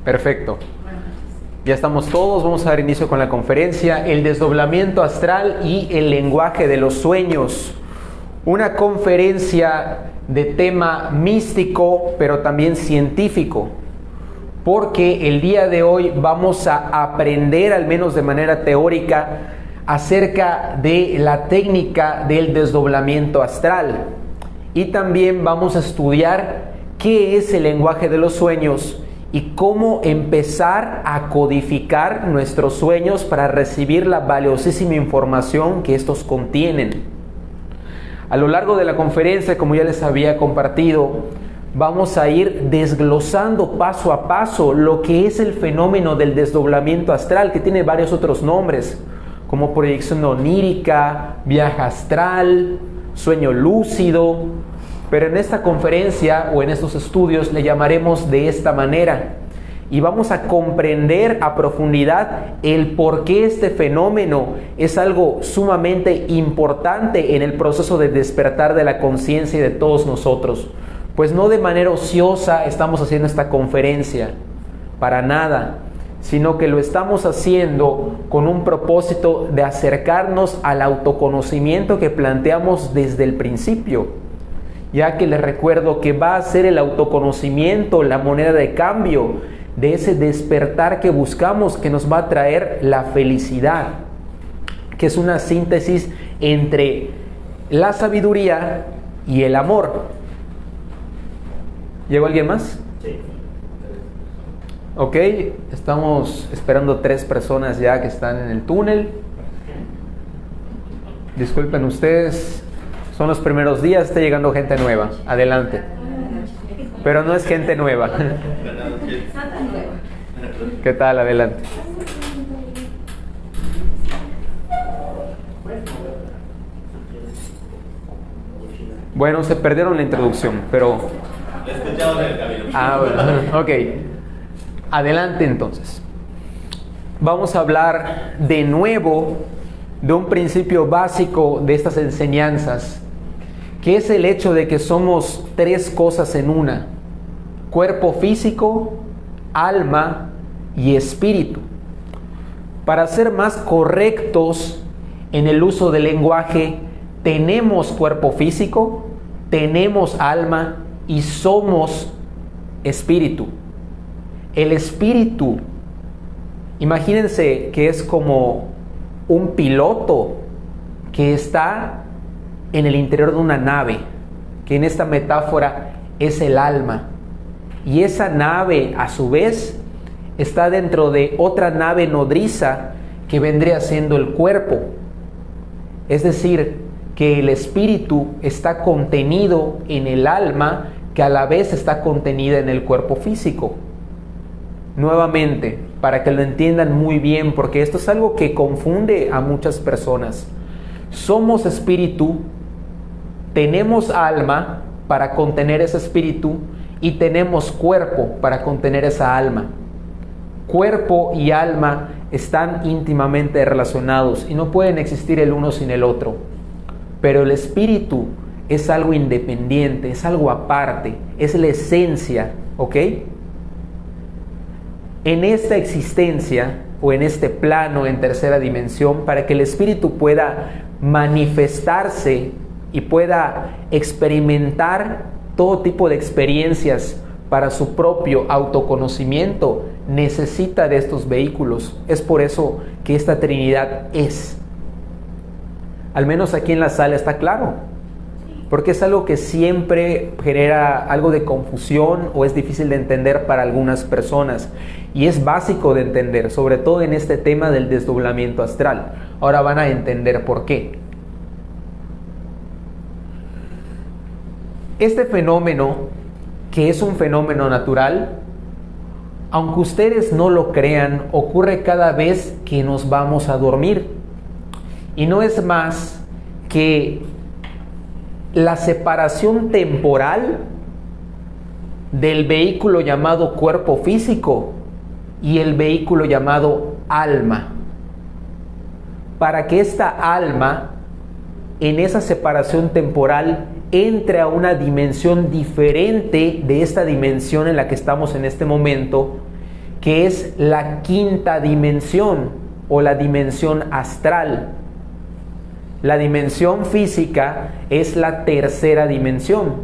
Perfecto. Ya estamos todos, vamos a dar inicio con la conferencia, el desdoblamiento astral y el lenguaje de los sueños. Una conferencia de tema místico, pero también científico, porque el día de hoy vamos a aprender, al menos de manera teórica, acerca de la técnica del desdoblamiento astral. Y también vamos a estudiar qué es el lenguaje de los sueños y cómo empezar a codificar nuestros sueños para recibir la valiosísima información que estos contienen. A lo largo de la conferencia, como ya les había compartido, vamos a ir desglosando paso a paso lo que es el fenómeno del desdoblamiento astral, que tiene varios otros nombres, como proyección onírica, viaje astral, sueño lúcido. Pero en esta conferencia o en estos estudios le llamaremos de esta manera y vamos a comprender a profundidad el por qué este fenómeno es algo sumamente importante en el proceso de despertar de la conciencia de todos nosotros. Pues no de manera ociosa estamos haciendo esta conferencia, para nada, sino que lo estamos haciendo con un propósito de acercarnos al autoconocimiento que planteamos desde el principio. Ya que les recuerdo que va a ser el autoconocimiento la moneda de cambio de ese despertar que buscamos, que nos va a traer la felicidad, que es una síntesis entre la sabiduría y el amor. ¿Llegó alguien más? Sí. Ok, estamos esperando 3 personas ya que están en el túnel. Disculpen ustedes. Son los primeros días, está llegando gente nueva. Adelante. Pero no es gente nueva. ¿Qué tal? Adelante. Bueno, se perdieron la introducción, pero... bueno, ok. Adelante entonces. Vamos a hablar de nuevo de un principio básico de estas enseñanzas, que es el hecho de que somos 3 cosas en una: cuerpo físico, alma y espíritu. Para ser más correctos en el uso del lenguaje, tenemos cuerpo físico, tenemos alma y somos espíritu. El espíritu, imagínense que es como un piloto que está en el interior de una nave, que en esta metáfora es el alma, y esa nave a su vez está dentro de otra nave nodriza que vendría siendo el cuerpo. Es decir, que el espíritu está contenido en el alma, que a la vez está contenida en el cuerpo físico. Nuevamente, para que lo entiendan muy bien, porque esto es algo que confunde a muchas personas. Somos espíritu, tenemos alma para contener ese espíritu y tenemos cuerpo para contener esa alma. Cuerpo y alma están íntimamente relacionados y no pueden existir el uno sin el otro. Pero el espíritu es algo independiente, es algo aparte, es la esencia, ¿ok? En esta existencia o en este plano en tercera dimensión, para que el espíritu pueda manifestarse y pueda experimentar todo tipo de experiencias para su propio autoconocimiento, necesita de estos vehículos. Es por eso que esta Trinidad es. Al menos aquí en la sala está claro, porque es algo que siempre genera algo de confusión o es difícil de entender para algunas personas, y es básico de entender, sobre todo en este tema del desdoblamiento astral. Ahora van a entender por qué. Este fenómeno, que es un fenómeno natural, aunque ustedes no lo crean, ocurre cada vez que nos vamos a dormir. Y no es más que la separación temporal del vehículo llamado cuerpo físico y el vehículo llamado alma. Para que esta alma, en esa separación temporal, entre a una dimensión diferente de esta dimensión en la que estamos en este momento, que es la quinta dimensión o la dimensión astral. La dimensión física es la tercera dimensión.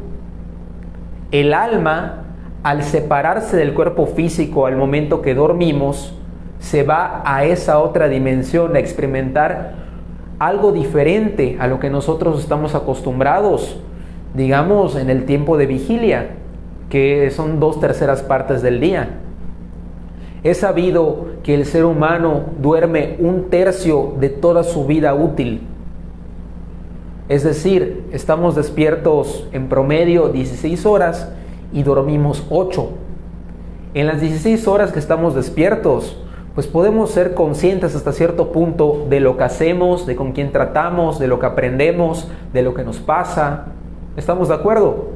El alma, al separarse del cuerpo físico al momento que dormimos, se va a esa otra dimensión a experimentar algo diferente a lo que nosotros estamos acostumbrados, digamos en el tiempo de vigilia, que son 2/3 partes del día. Es sabido que el ser humano duerme 1/3 de toda su vida útil. Es decir, estamos despiertos en promedio 16 horas y dormimos 8. En las 16 horas que estamos despiertos, pues podemos ser conscientes hasta cierto punto de lo que hacemos, de con quién tratamos, de lo que aprendemos, de lo que nos pasa. ¿Estamos de acuerdo?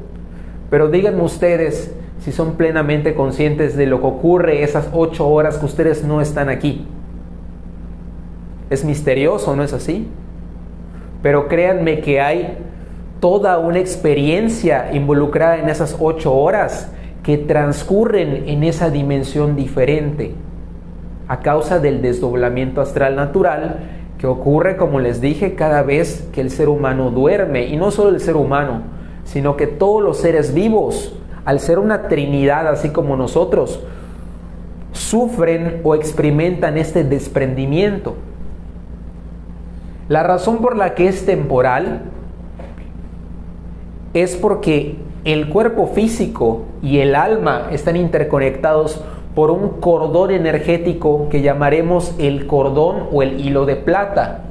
Pero díganme ustedes si son plenamente conscientes de lo que ocurre esas 8 horas que ustedes no están aquí. Es misterioso, ¿no es así? Pero créanme que hay toda una experiencia involucrada en esas 8 horas que transcurren en esa dimensión diferente a causa del desdoblamiento astral natural que ocurre, como les dije, cada vez que el ser humano duerme. Y no solo el ser humano, sino que todos los seres vivos, al ser una trinidad así como nosotros, sufren o experimentan este desprendimiento. La razón por la que es temporal es porque el cuerpo físico y el alma están interconectados por un cordón energético que llamaremos el cordón o el hilo de plata,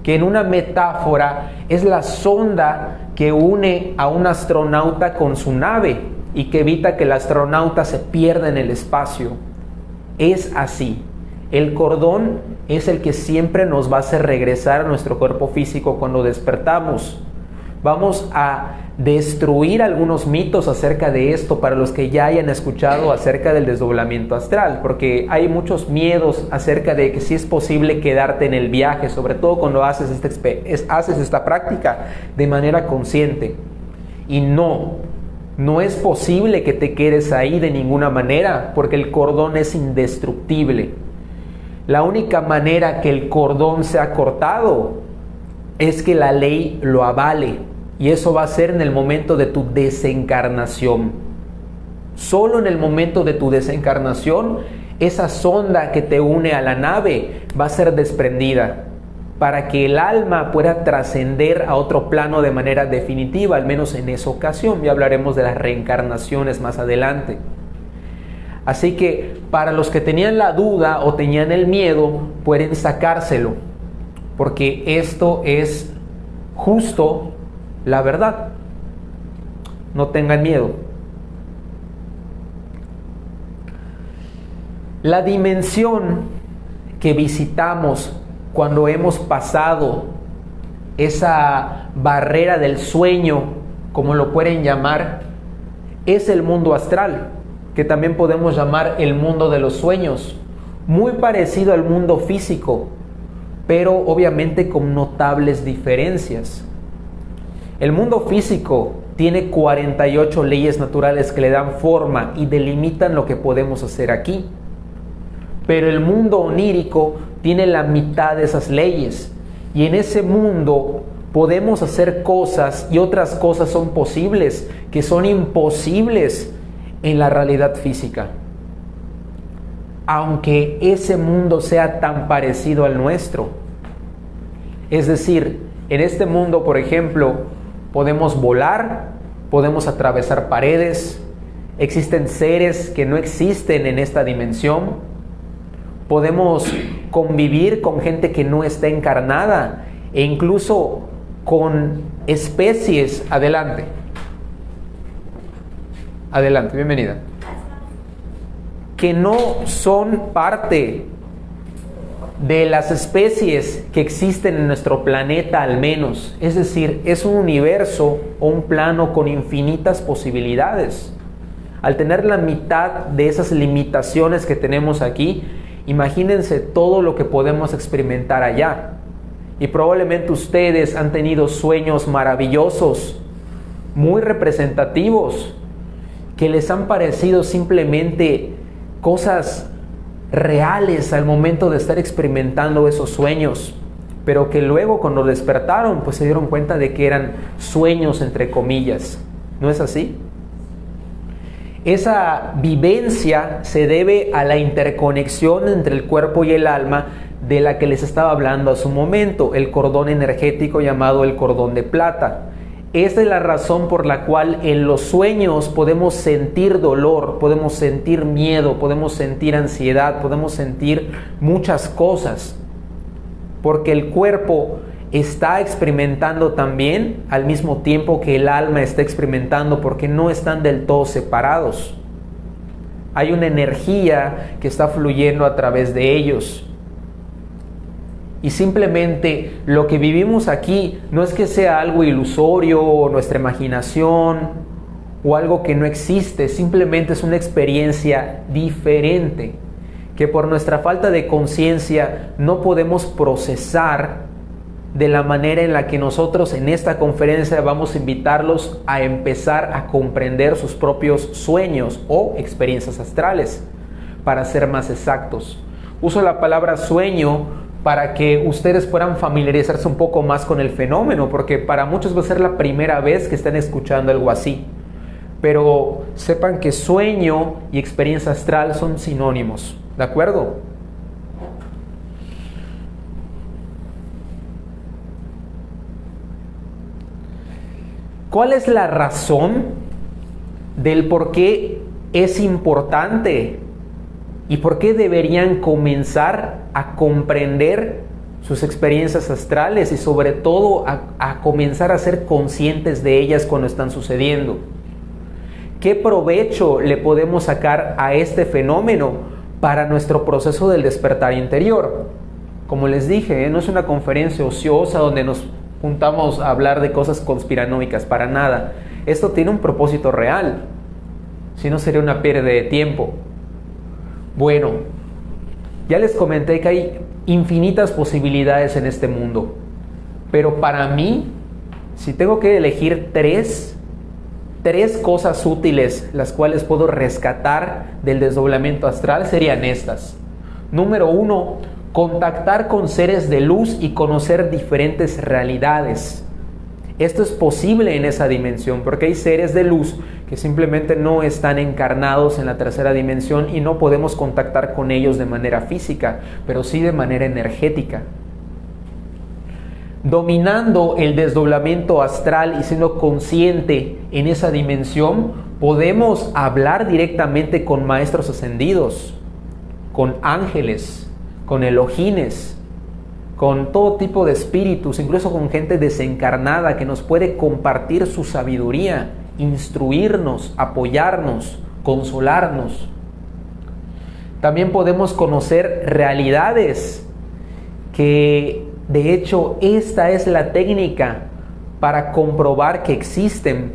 que en una metáfora es la sonda que une a un astronauta con su nave y que evita que el astronauta se pierda en el espacio. Es así. El cordón es el que siempre nos va a hacer regresar a nuestro cuerpo físico cuando despertamos. Vamos a destruir algunos mitos acerca de esto para los que ya hayan escuchado acerca del desdoblamiento astral, porque hay muchos miedos acerca de que si es posible quedarte en el viaje, sobre todo cuando haces esta práctica de manera consciente. Y no es posible que te quedes ahí de ninguna manera, porque el cordón es indestructible. La única manera que el cordón sea cortado es que la ley lo avale, y eso va a ser en el momento de tu desencarnación. Solo en el momento de tu desencarnación, esa sonda que te une a la nave va a ser desprendida para que el alma pueda trascender a otro plano de manera definitiva, al menos en esa ocasión. Ya hablaremos de las reencarnaciones más adelante. Así que para los que tenían la duda o tenían el miedo, pueden sacárselo, porque esto es justo la verdad. No tengan miedo. La dimensión que visitamos cuando hemos pasado esa barrera del sueño, como lo pueden llamar, es el mundo astral, que también podemos llamar el mundo de los sueños, muy parecido al mundo físico, pero obviamente con notables diferencias. El mundo físico tiene 48 leyes naturales que le dan forma y delimitan lo que podemos hacer aquí. Pero el mundo onírico tiene la mitad de esas leyes, y en ese mundo podemos hacer cosas y otras cosas son posibles que son imposibles en la realidad física. Aunque ese mundo sea tan parecido al nuestro. Es decir, en este mundo, por ejemplo, podemos volar, podemos atravesar paredes, existen seres que no existen en esta dimensión, podemos convivir con gente que no está encarnada e incluso con especies. Adelante, bienvenida. Que no son parte de las especies que existen en nuestro planeta al menos. Es decir, es un universo o un plano con infinitas posibilidades. Al tener la mitad de esas limitaciones que tenemos aquí, imagínense todo lo que podemos experimentar allá. Y probablemente ustedes han tenido sueños maravillosos, muy representativos, que les han parecido simplemente cosas reales al momento de estar experimentando esos sueños, pero que luego cuando despertaron pues se dieron cuenta de que eran sueños entre comillas. ¿No es así? Esa vivencia se debe a la interconexión entre el cuerpo y el alma de la que les estaba hablando hace un momento, el cordón energético llamado el cordón de plata. Esta es la razón por la cual en los sueños podemos sentir dolor, podemos sentir miedo, podemos sentir ansiedad, podemos sentir muchas cosas, porque el cuerpo está experimentando también al mismo tiempo que el alma está experimentando, porque no están del todo separados. Hay una energía que está fluyendo a través de ellos. Y simplemente lo que vivimos aquí no es que sea algo ilusorio o nuestra imaginación o algo que no existe, simplemente es una experiencia diferente que por nuestra falta de conciencia no podemos procesar de la manera en la que nosotros en esta conferencia vamos a invitarlos a empezar a comprender sus propios sueños o experiencias astrales, para ser más exactos. Uso la palabra sueño para que ustedes puedan familiarizarse un poco más con el fenómeno, porque para muchos va a ser la primera vez que están escuchando algo así. Pero sepan que sueño y experiencia astral son sinónimos, ¿de acuerdo? ¿Cuál es la razón del por qué es importante y por qué deberían comenzar a comprender sus experiencias astrales y sobre todo a comenzar a ser conscientes de ellas cuando están sucediendo? ¿Qué provecho le podemos sacar a este fenómeno para nuestro proceso del despertar interior? Como les dije, no es una conferencia ociosa donde nos juntamos a hablar de cosas conspiranoicas, para nada. Esto tiene un propósito real, si no sería una pérdida de tiempo. Bueno, ya les comenté que hay infinitas posibilidades en este mundo, pero para mí, si tengo que elegir tres cosas útiles las cuales puedo rescatar del desdoblamiento astral, serían estas. Número 1, contactar con seres de luz y conocer diferentes realidades. Esto es posible en esa dimensión porque hay seres de luz que simplemente no están encarnados en la tercera dimensión y no podemos contactar con ellos de manera física, pero sí de manera energética. Dominando el desdoblamiento astral y siendo consciente en esa dimensión, podemos hablar directamente con maestros ascendidos, con ángeles, con elohines, con todo tipo de espíritus, incluso con gente desencarnada que nos puede compartir su sabiduría, instruirnos, apoyarnos, consolarnos. También podemos conocer realidades que, de hecho, esta es la técnica para comprobar que existen.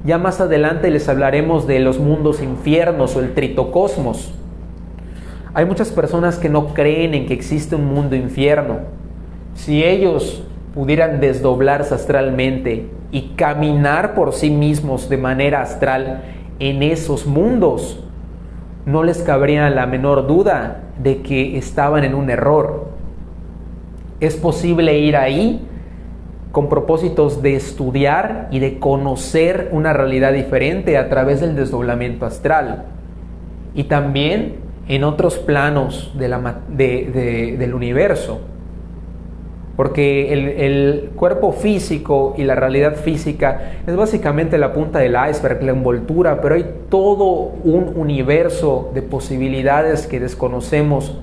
Ya más adelante les hablaremos de los mundos infiernos o el tritocosmos. Hay muchas personas que no creen en que existe un mundo infierno. Si ellos pudieran desdoblarse astralmente y caminar por sí mismos de manera astral en esos mundos, no les cabría la menor duda de que estaban en un error. Es posible ir ahí con propósitos de estudiar y de conocer una realidad diferente a través del desdoblamiento astral. Y también en otros planos del universo. Porque el cuerpo físico y la realidad física es básicamente la punta del iceberg, la envoltura, pero hay todo un universo de posibilidades que desconocemos,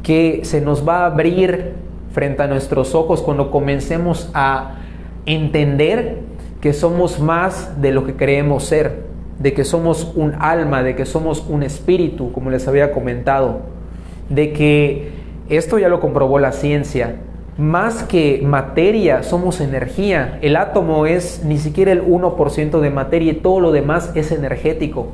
que se nos va a abrir frente a nuestros ojos cuando comencemos a entender que somos más de lo que creemos ser, de que somos un alma, de que somos un espíritu, como les había comentado, de que esto ya lo comprobó la ciencia. Más que materia, somos energía. El átomo es ni siquiera el 1% de materia y todo lo demás es energético.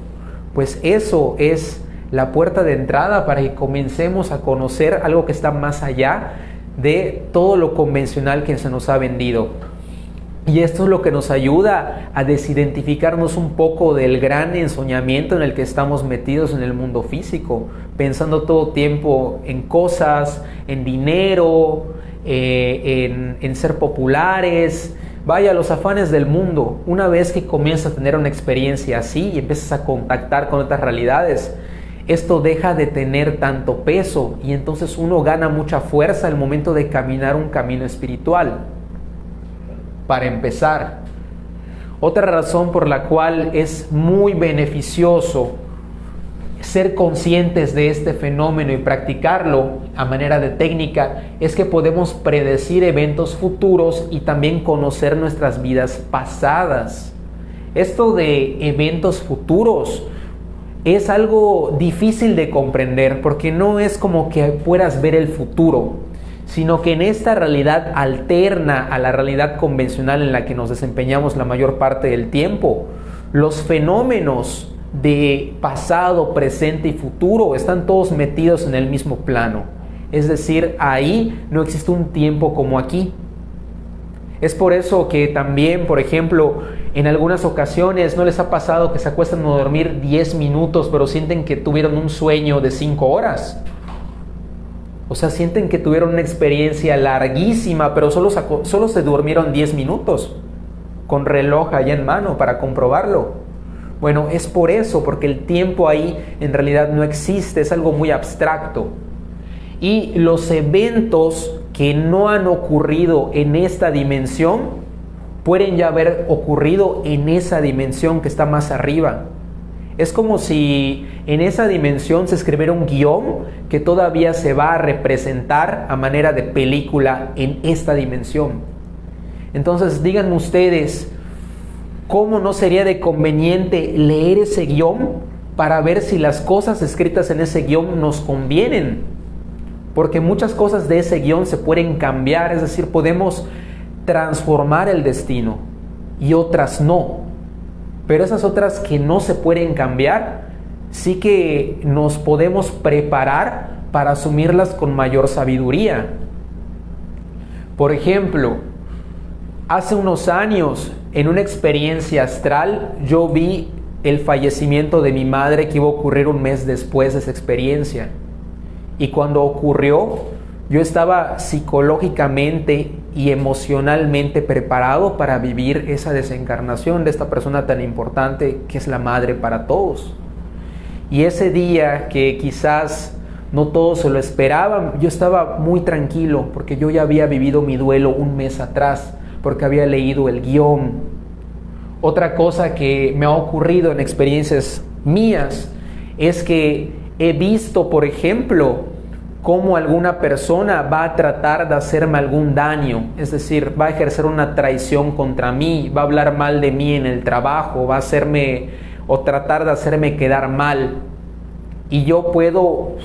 Pues eso es la puerta de entrada para que comencemos a conocer algo que está más allá de todo lo convencional que se nos ha vendido. Y esto es lo que nos ayuda a desidentificarnos un poco del gran ensoñamiento en el que estamos metidos en el mundo físico, pensando todo tiempo en cosas, en dinero, en ser populares. Vaya, los afanes del mundo. Una vez que comienzas a tener una experiencia así y empiezas a contactar con otras realidades, esto deja de tener tanto peso y entonces uno gana mucha fuerza al momento de caminar un camino espiritual. Para empezar, otra razón por la cual es muy beneficioso ser conscientes de este fenómeno y practicarlo a manera de técnica es que podemos predecir eventos futuros y también conocer nuestras vidas pasadas. Esto de eventos futuros es algo difícil de comprender porque no es como que puedas ver el futuro, sino que en esta realidad alterna a la realidad convencional en la que nos desempeñamos la mayor parte del tiempo, los fenómenos de pasado, presente y futuro están todos metidos en el mismo plano. Es decir, ahí no existe un tiempo como aquí. Es por eso que también, por ejemplo, en algunas ocasiones no les ha pasado que se acuestan a dormir 10 minutos, pero sienten que tuvieron un sueño de 5 horas. O sea, sienten que tuvieron una experiencia larguísima, pero solo se durmieron 10 minutos, con reloj allá en mano para comprobarlo. Bueno, es por eso, porque el tiempo ahí en realidad no existe, es algo muy abstracto. Y los eventos que no han ocurrido en esta dimensión pueden ya haber ocurrido en esa dimensión que está más arriba. Es como si en esa dimensión se escribiera un guión que todavía se va a representar a manera de película en esta dimensión. Entonces, díganme ustedes, ¿cómo no sería de conveniente leer ese guión para ver si las cosas escritas en ese guión nos convienen? Porque muchas cosas de ese guión se pueden cambiar, es decir, podemos transformar el destino y otras no. Pero esas otras que no se pueden cambiar, sí que nos podemos preparar para asumirlas con mayor sabiduría. Por ejemplo, hace unos años, en una experiencia astral, yo vi el fallecimiento de mi madre que iba a ocurrir un mes después de esa experiencia. Y cuando ocurrió, yo estaba psicológicamente y emocionalmente preparado para vivir esa desencarnación de esta persona tan importante que es la madre para todos. Y ese día que quizás no todos se lo esperaban, yo estaba muy tranquilo porque yo ya había vivido mi duelo un mes atrás, porque había leído el guión. Otra cosa que me ha ocurrido en experiencias mías es que he visto, por ejemplo, cómo alguna persona va a tratar de hacerme algún daño, es decir, va a ejercer una traición contra mí, va a hablar mal de mí en el trabajo, va a hacerme o tratar de hacerme quedar mal. Y yo puedo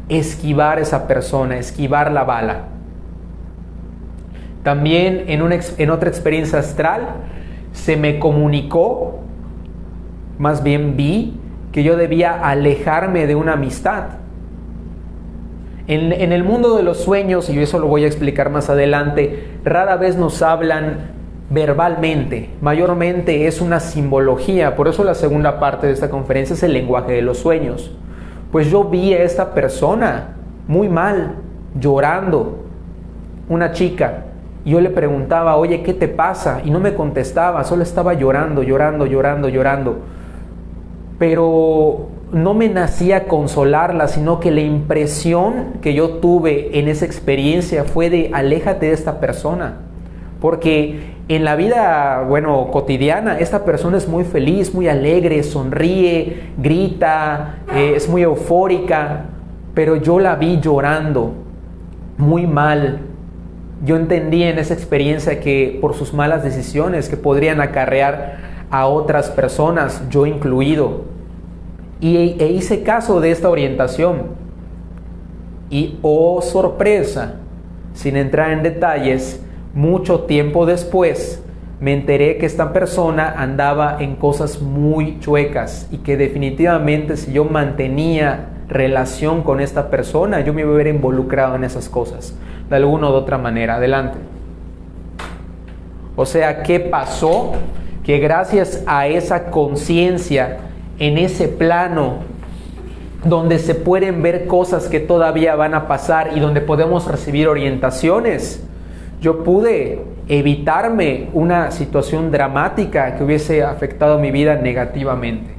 esquivar esa persona, esquivar la bala. También en otra experiencia astral se me comunicó, más bien vi, que yo debía alejarme de una amistad. En el mundo de los sueños, y eso lo voy a explicar más adelante, rara vez nos hablan verbalmente, mayormente es una simbología. Por eso la segunda parte de esta conferencia es el lenguaje de los sueños. Pues yo vi a esta persona muy mal, llorando, una chica, y yo le preguntaba, oye, ¿qué te pasa? Y no me contestaba, solo estaba llorando. Pero no me nacía consolarla, sino que la impresión que yo tuve en esa experiencia fue de aléjate de esta persona. Porque en la vida, cotidiana, esta persona es muy feliz, muy alegre, sonríe, grita, es muy eufórica, pero yo la vi llorando, muy mal. Yo entendí en esa experiencia que por sus malas decisiones que podrían acarrear a otras personas, yo incluido, e hice caso de esta orientación. Y oh sorpresa, sin entrar en detalles, mucho tiempo después me enteré que esta persona andaba en cosas muy chuecas y que definitivamente si yo mantenía relación con esta persona, yo me iba a ver involucrado en esas cosas de alguna u otra manera. Adelante. O sea, ¿qué pasó? Que gracias a esa conciencia, en ese plano donde se pueden ver cosas que todavía van a pasar y donde podemos recibir orientaciones, yo pude evitarme una situación dramática que hubiese afectado mi vida negativamente.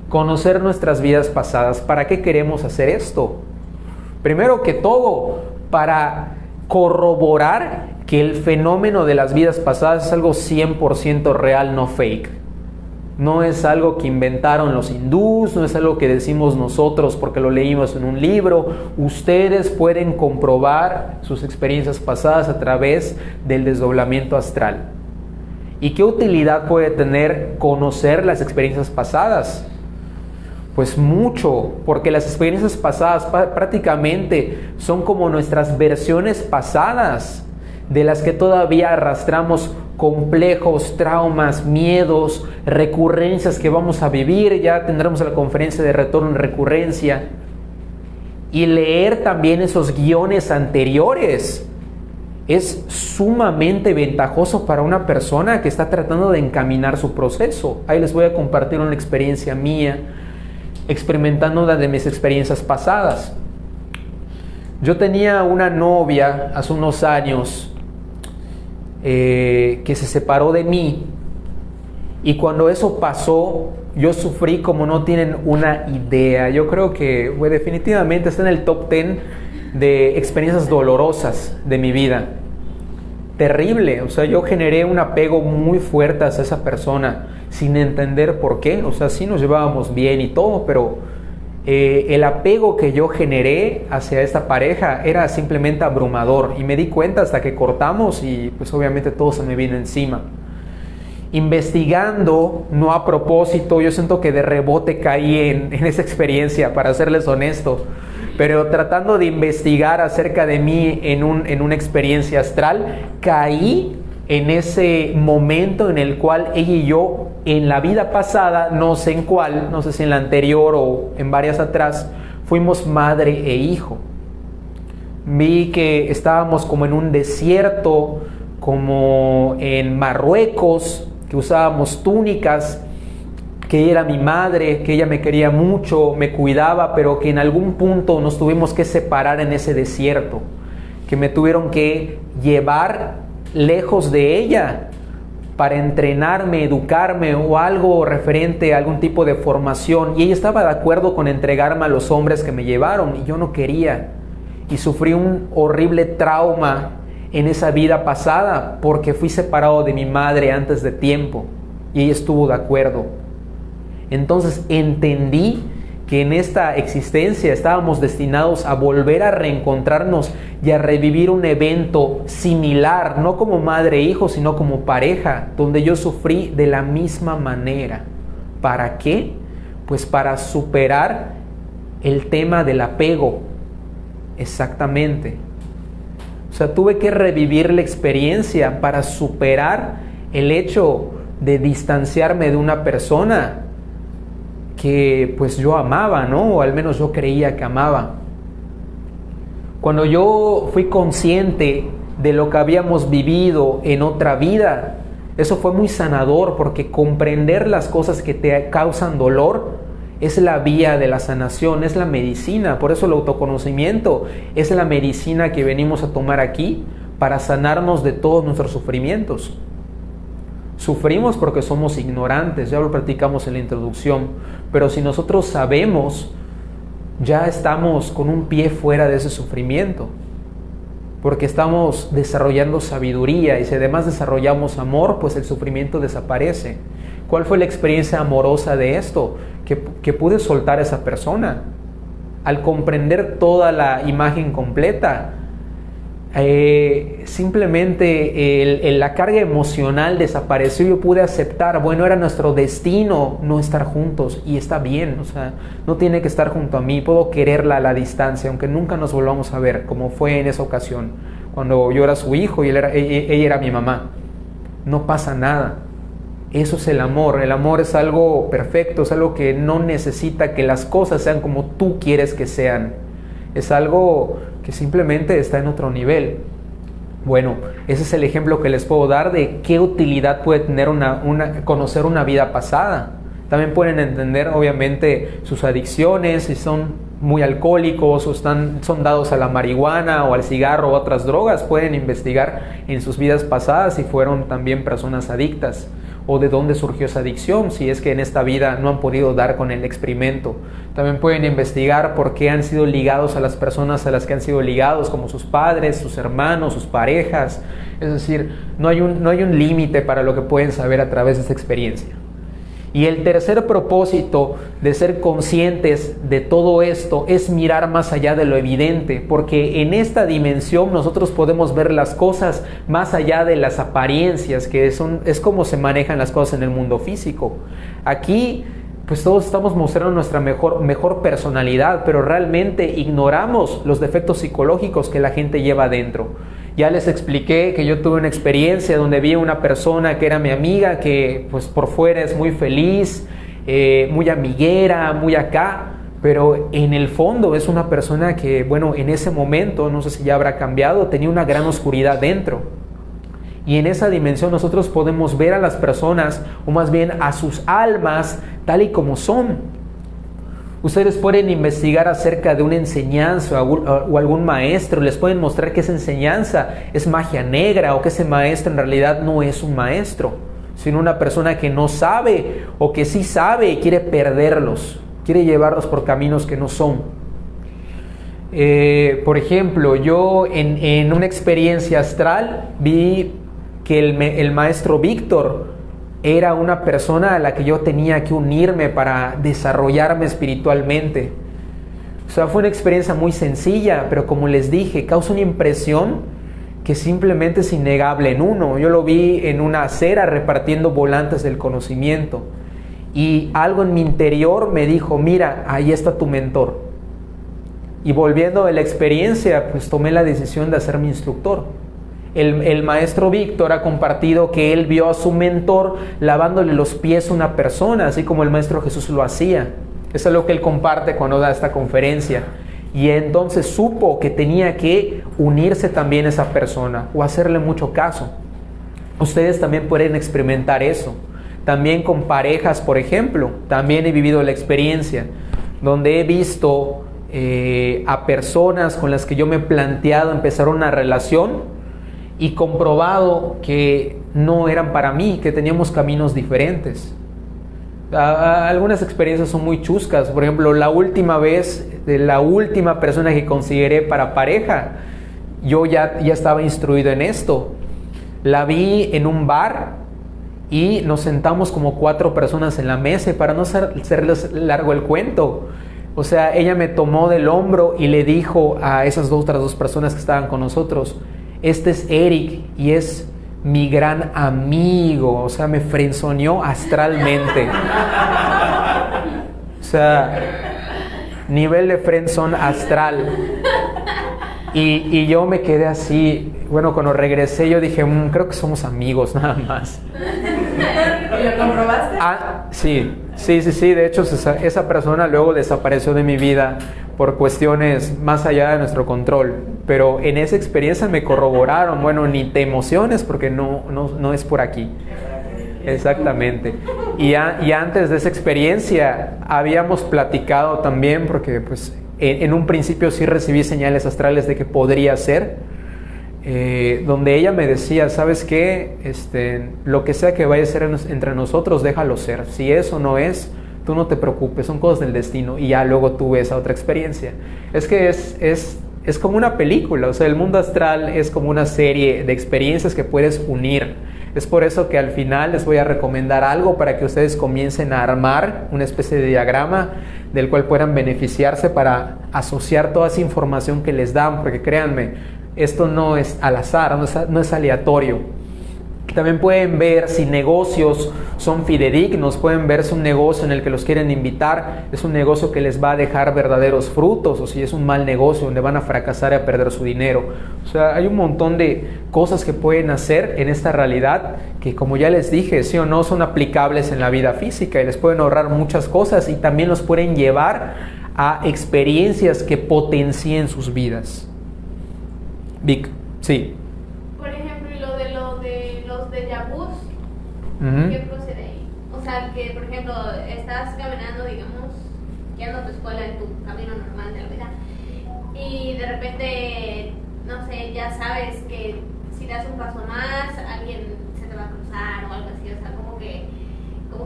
Conocer nuestras vidas pasadas. ¿Para qué queremos hacer esto? Primero que todo, para corroborar que el fenómeno de las vidas pasadas es algo 100% real, no fake. No es algo que inventaron los hindús, no es algo que decimos nosotros porque lo leímos en un libro. Ustedes pueden comprobar sus experiencias pasadas a través del desdoblamiento astral. ¿Y qué utilidad puede tener conocer las experiencias pasadas? Pues mucho, porque las experiencias pasadas prácticamente son como nuestras versiones pasadas, de las que todavía arrastramos complejos, traumas, miedos, recurrencias que vamos a vivir. Ya tendremos la conferencia de retorno en recurrencia. Y leer también esos guiones anteriores es sumamente ventajoso para una persona que está tratando de encaminar su proceso. Ahí les voy a compartir una experiencia mía, experimentando una de mis experiencias pasadas. Yo tenía una novia hace unos años que se separó de mí, y cuando eso pasó yo sufrí como no tienen una idea. Yo creo que definitivamente está en el top 10 de experiencias dolorosas de mi vida. Terrible, o sea, yo generé un apego muy fuerte hacia esa persona sin entender por qué. O sea, sí nos llevábamos bien y todo, pero el apego que yo generé hacia esta pareja era simplemente abrumador, y me di cuenta hasta que cortamos y pues obviamente todo se me vino encima. Investigando, no a propósito, yo siento que de rebote caí en esa experiencia, para serles honesto, pero tratando de investigar acerca de mí en una experiencia astral, caí en ese momento en el cual ella y yo, en la vida pasada, no sé en cuál, no sé si en la anterior o en varias atrás, fuimos madre e hijo. Vi que estábamos como en un desierto, como en Marruecos, que usábamos túnicas, que ella era mi madre, que ella me quería mucho, me cuidaba, pero que en algún punto nos tuvimos que separar en ese desierto, que me tuvieron que llevar lejos de ella para entrenarme, educarme o algo referente a algún tipo de formación, y ella estaba de acuerdo con entregarme a los hombres que me llevaron, y yo no quería, y sufrí un horrible trauma en esa vida pasada porque fui separado de mi madre antes de tiempo y ella estuvo de acuerdo. Entonces entendí que en esta existencia estábamos destinados a volver a reencontrarnos y a revivir un evento similar, no como madre e hijo, sino como pareja, donde yo sufrí de la misma manera. ¿Para qué? Pues para superar el tema del apego. Exactamente. O sea, tuve que revivir la experiencia para superar el hecho de distanciarme de una persona que pues yo amaba, ¿no? O al menos yo creía que amaba. Cuando yo fui consciente de lo que habíamos vivido en otra vida, eso fue muy sanador, porque comprender las cosas que te causan dolor es la vía de la sanación, es la medicina. Por eso el autoconocimiento es la medicina que venimos a tomar aquí para sanarnos de todos nuestros sufrimientos. Sufrimos porque somos ignorantes, ya lo platicamos en la introducción, pero si nosotros sabemos, ya estamos con un pie fuera de ese sufrimiento, porque estamos desarrollando sabiduría, y si además desarrollamos amor, pues el sufrimiento desaparece. ¿Cuál fue la experiencia amorosa de esto? Que pude soltar a esa persona. Al comprender toda la imagen completa, simplemente la carga emocional desapareció. Yo pude aceptar, bueno, era nuestro destino no estar juntos, y está bien, o sea, no tiene que estar junto a mí, puedo quererla a la distancia, aunque nunca nos volvamos a ver, como fue en esa ocasión, cuando yo era su hijo y ella era mi mamá. No pasa nada. Eso es el amor. El amor es algo perfecto, es algo que no necesita que las cosas sean como tú quieres que sean. Es algo que simplemente está en otro nivel. Bueno, ese es el ejemplo que les puedo dar de qué utilidad puede tener conocer una vida pasada. También pueden entender, obviamente, sus adicciones, si son muy alcohólicos o son dados a la marihuana o al cigarro o otras drogas. Pueden investigar en sus vidas pasadas si fueron también personas adictas o de dónde surgió esa adicción, si es que en esta vida no han podido dar con el experimento. También pueden investigar por qué han sido ligados a las personas a las que han sido ligados, como sus padres, sus hermanos, sus parejas. Es decir, no hay un límite para lo que pueden saber a través de esta experiencia. Y el tercer propósito de ser conscientes de todo esto es mirar más allá de lo evidente, porque en esta dimensión nosotros podemos ver las cosas más allá de las apariencias, que es como se manejan las cosas en el mundo físico. Aquí pues todos estamos mostrando nuestra mejor personalidad, pero realmente ignoramos los defectos psicológicos que la gente lleva adentro. Ya les expliqué que yo tuve una experiencia donde vi a una persona que era mi amiga, que pues por fuera es muy feliz, muy amiguera, muy acá, pero en el fondo es una persona que, bueno, en ese momento, no sé si ya habrá cambiado, tenía una gran oscuridad dentro. Y en esa dimensión nosotros podemos ver a las personas, o más bien a sus almas, tal y como son. Ustedes pueden investigar acerca de una enseñanza o algún maestro, les pueden mostrar que esa enseñanza es magia negra o que ese maestro en realidad no es un maestro, sino una persona que no sabe o que sí sabe y quiere perderlos, quiere llevarlos por caminos que no son. Por ejemplo, yo en una experiencia astral vi que el maestro Víctor era una persona a la que yo tenía que unirme para desarrollarme espiritualmente. O sea, fue una experiencia muy sencilla, pero como les dije, causa una impresión que simplemente es innegable en uno. Yo lo vi en una acera repartiendo volantes del conocimiento y algo en mi interior me dijo, mira, ahí está tu mentor. Y volviendo de la experiencia, pues tomé la decisión de hacerme instructor. El maestro Víctor ha compartido que él vio a su mentor lavándole los pies a una persona, así como el maestro Jesús lo hacía. Eso es lo que él comparte cuando da esta conferencia. Y entonces supo que tenía que unirse también a esa persona o hacerle mucho caso. Ustedes también pueden experimentar eso. También con parejas, por ejemplo, también he vivido la experiencia donde he visto a personas con las que yo me he planteado empezar una relación y comprobado que no eran para mí, que teníamos caminos diferentes. Algunas experiencias son muy chuscas. Por ejemplo, la última vez, de la última persona que consideré para pareja, yo ya estaba instruido en esto. La vi en un bar y nos sentamos como 4 personas en la mesa, y para no hacerles largo el cuento, o sea, ella me tomó del hombro y le dijo a esas otras 2 personas que estaban con nosotros, este es Eric y es mi gran amigo. O sea, me frenzoneó astralmente. O sea, nivel de frenzón astral. Y yo me quedé así. Bueno, cuando regresé yo dije, creo que somos amigos nada más. ¿Y lo comprobaste? Sí. De hecho, esa persona luego desapareció de mi vida por cuestiones más allá de nuestro control. Pero en esa experiencia me corroboraron, bueno, ni te emociones porque no es por aquí. Exactamente. Y antes de esa experiencia habíamos platicado también, porque pues en un principio sí recibí señales astrales de que podría ser, donde ella me decía, ¿sabes qué? Lo que sea que vaya a ser entre nosotros, déjalo ser. Si eso no es, tú no te preocupes, son cosas del destino. Y ya luego tuve esa otra experiencia. Es que es como una película, o sea, el mundo astral es como una serie de experiencias que puedes unir. Es por eso que al final les voy a recomendar algo para que ustedes comiencen a armar una especie de diagrama del cual puedan beneficiarse para asociar toda esa información que les dan, porque créanme, esto no es al azar, no es aleatorio. También pueden ver si negocios son fidedignos, pueden ver si un negocio en el que los quieren invitar es un negocio que les va a dejar verdaderos frutos, o si es un mal negocio donde van a fracasar y a perder su dinero. O sea, hay un montón de cosas que pueden hacer en esta realidad que, como ya les dije, sí o no, son aplicables en la vida física y les pueden ahorrar muchas cosas y también los pueden llevar a experiencias que potencien sus vidas. Vic, sí. ¿Qué procede ahí? O sea, que por ejemplo, estás caminando, digamos, yendo a tu escuela en tu camino normal de la vida, y de repente, no sé, ya sabes que si das un paso más, alguien se te va a cruzar o algo así, o sea, como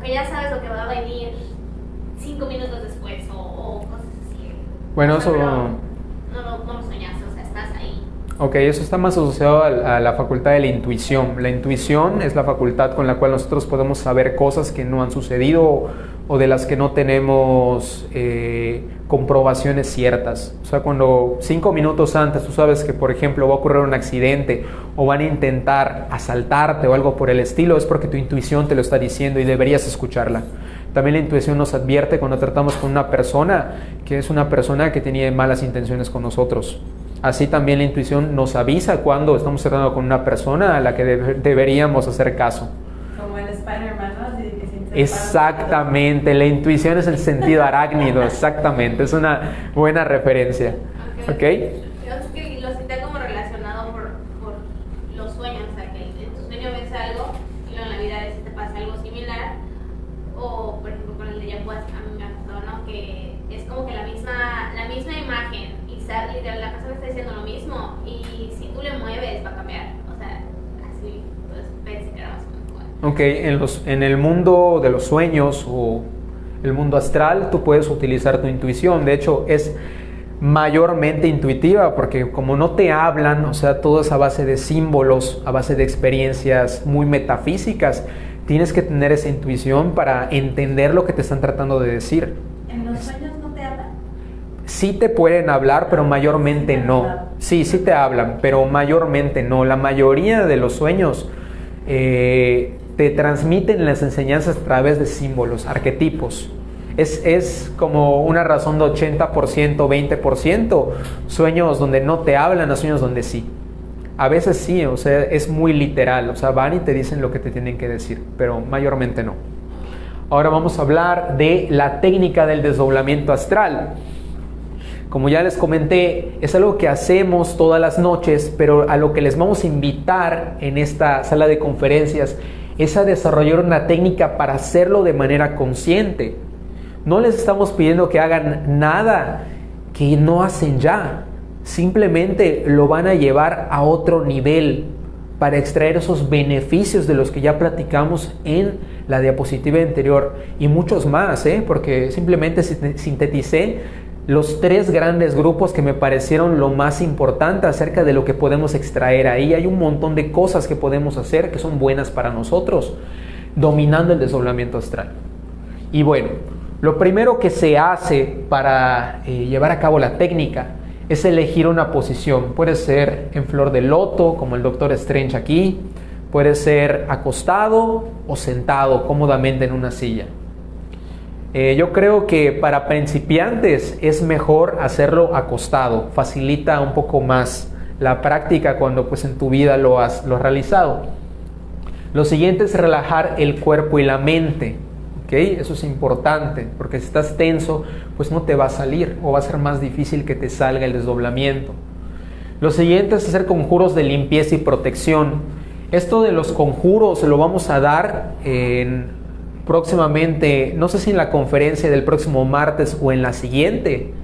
que ya sabes lo que va a venir 5 minutos después o cosas así. Bueno, o sea, eso... no lo soñaste, o sea, estás ahí. Ok, eso está más asociado a la facultad de la intuición. La intuición es la facultad con la cual nosotros podemos saber cosas que no han sucedido o de las que no tenemos comprobaciones ciertas. O sea, cuando 5 minutos antes tú sabes que, por ejemplo, va a ocurrir un accidente o van a intentar asaltarte o algo por el estilo, es porque tu intuición te lo está diciendo y deberías escucharla. También la intuición nos advierte cuando tratamos con una persona que es una persona que tiene malas intenciones con nosotros. Así también la intuición nos avisa cuando estamos tratando con una persona a la que deberíamos hacer caso. Como el Spider-Man, ¿no? Así que se Exactamente, la intuición es el sentido arácnido, exactamente, es una buena referencia. ¿Ok? Digamos que lo sentía como relacionado por los sueños, o sea, que en tu sueño ves algo y luego en la vida a veces te pasa algo similar, o por ejemplo con el de Yapuas, a mí me ha pasado, ¿no? Que es como que la misma imagen y la persona está diciendo lo mismo y si tú le mueves va a cambiar, o sea, así, pues pensé que era más o menos igual. Ok, en el mundo de los sueños o el mundo astral tú puedes utilizar tu intuición, de hecho es mayormente intuitiva porque como no te hablan, o sea, todo es a base de símbolos, a base de experiencias muy metafísicas, tienes que tener esa intuición para entender lo que te están tratando de decir. ¿En los sueños no te hablan? Sí te pueden hablar, pero mayormente no. Sí te hablan, pero mayormente no. La mayoría de los sueños te transmiten las enseñanzas a través de símbolos, arquetipos. Es como una razón de 80%, 20%, sueños donde no te hablan a sueños donde sí. A veces sí, o sea, es muy literal, o sea, van y te dicen lo que te tienen que decir, pero mayormente no. Ahora vamos a hablar de la técnica del desdoblamiento astral. Como ya les comenté, es algo que hacemos todas las noches, pero a lo que les vamos a invitar en esta sala de conferencias es a desarrollar una técnica para hacerlo de manera consciente. No les estamos pidiendo que hagan nada que no hacen ya. Simplemente lo van a llevar a otro nivel para extraer esos beneficios de los que ya platicamos en la diapositiva anterior y muchos más, porque simplemente sinteticé los 3 grandes grupos que me parecieron lo más importante acerca de lo que podemos extraer ahí. Hay un montón de cosas que podemos hacer que son buenas para nosotros, dominando el desdoblamiento astral. Y bueno, lo primero que se hace para llevar a cabo la técnica es elegir una posición. Puede ser en flor de loto, como el Doctor Strange aquí. Puede ser acostado o sentado cómodamente en una silla. Yo creo que para principiantes es mejor hacerlo acostado. Facilita un poco más la práctica cuando pues en tu vida lo has realizado. Lo siguiente es relajar el cuerpo y la mente. ¿Okay? Eso es importante, porque si estás tenso, pues no te va a salir o va a ser más difícil que te salga el desdoblamiento. Lo siguiente es hacer conjuros de limpieza y protección. Esto de los conjuros lo vamos a dar próximamente, no sé si en la conferencia del próximo martes o en la siguiente,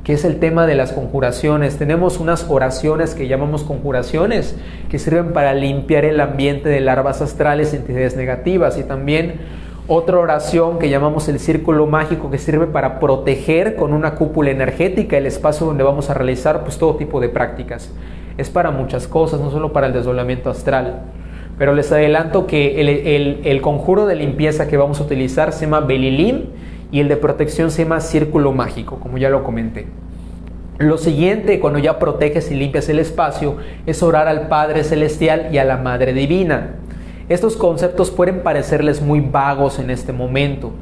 que es el tema de las conjuraciones. Tenemos unas oraciones que llamamos conjuraciones, que sirven para limpiar el ambiente de larvas astrales y entidades negativas, y también otra oración que llamamos el círculo mágico, que sirve para proteger con una cúpula energética el espacio donde vamos a realizar pues todo tipo de prácticas. Es para muchas cosas, no solo para el desdoblamiento astral. Pero les adelanto que el conjuro de limpieza que vamos a utilizar se llama Belilim y el de protección se llama círculo mágico, como ya lo comenté. Lo siguiente, cuando ya proteges y limpias el espacio, es orar al Padre Celestial y a la Madre Divina. Estos conceptos pueden parecerles muy vagos en este momento,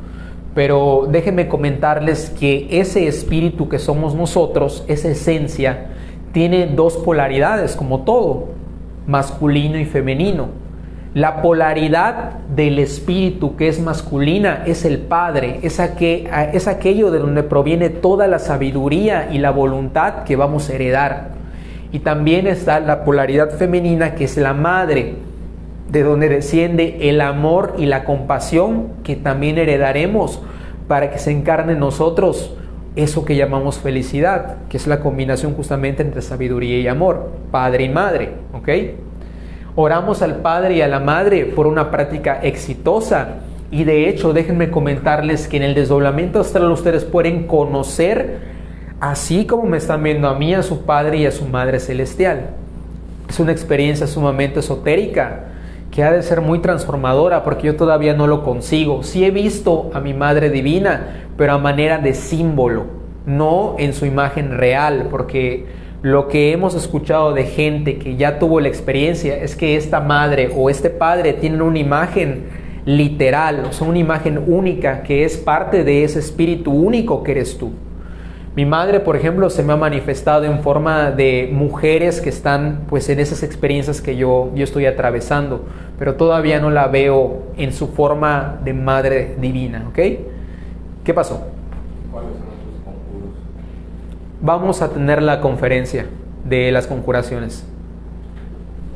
pero déjenme comentarles que ese espíritu que somos nosotros, esa esencia, tiene 2 polaridades, como todo, masculino y femenino. La polaridad del espíritu que es masculina es el Padre, es aquello de donde proviene toda la sabiduría y la voluntad que vamos a heredar. Y también está la polaridad femenina, que es la Madre. de donde desciende el amor y la compasión que también heredaremos para que se encarne en nosotros eso que llamamos felicidad, que es la combinación justamente entre sabiduría y amor, padre y madre, ¿ok? Oramos al padre y a la madre por una práctica exitosa, y de hecho déjenme comentarles que en el desdoblamiento astral ustedes pueden conocer, así como me están viendo a mí, a su padre y a su madre celestial. Es una experiencia sumamente esotérica que ha de ser muy transformadora, porque yo todavía no lo consigo. Sí he visto a mi madre divina, pero a manera de símbolo, no en su imagen real, porque lo que hemos escuchado de gente que ya tuvo la experiencia es que esta madre o este padre tienen una imagen literal, o sea, una imagen única que es parte de ese espíritu único que eres tú. Mi madre, por ejemplo, se me ha manifestado en forma de mujeres que están pues en esas experiencias que yo estoy atravesando, pero todavía no la veo en su forma de madre divina, ¿ok? ¿Qué pasó? ¿Cuáles son tus conjuros? Vamos a tener la conferencia de las conjuraciones.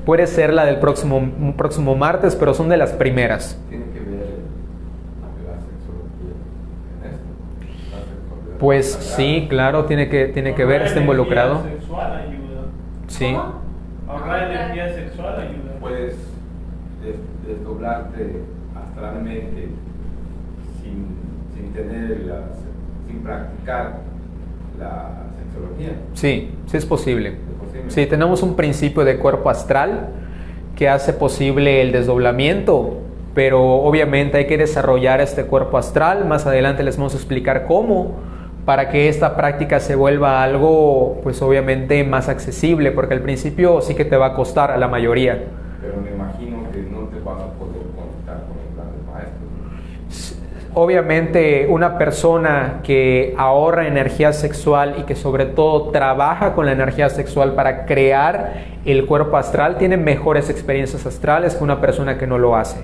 Puede ser la del próximo martes, pero son de las primeras. ¿Tiene que ver la sexología en esto? ¿La sexualidad Pues sagrada? sí, claro, tiene que ver, está involucrado. Ahorrar energía sexual ayuda. Sí. ¿Cómo? Ahorrar energía sexual ayuda. Puedes desdoblarte astralmente sin practicar la sexología. Sí, sí es posible. ¿Es posible? Sí, tenemos un principio de cuerpo astral que hace posible el desdoblamiento, pero obviamente hay que desarrollar este cuerpo astral. Más adelante les vamos a explicar cómo, para que esta práctica se vuelva algo, pues obviamente más accesible, porque al principio sí que te va a costar a la mayoría. Pero me imagino que no te vas a poder conectar con el plan del maestro. Obviamente una persona que ahorra energía sexual y que sobre todo trabaja con la energía sexual para crear el cuerpo astral tiene mejores experiencias astrales que una persona que no lo hace.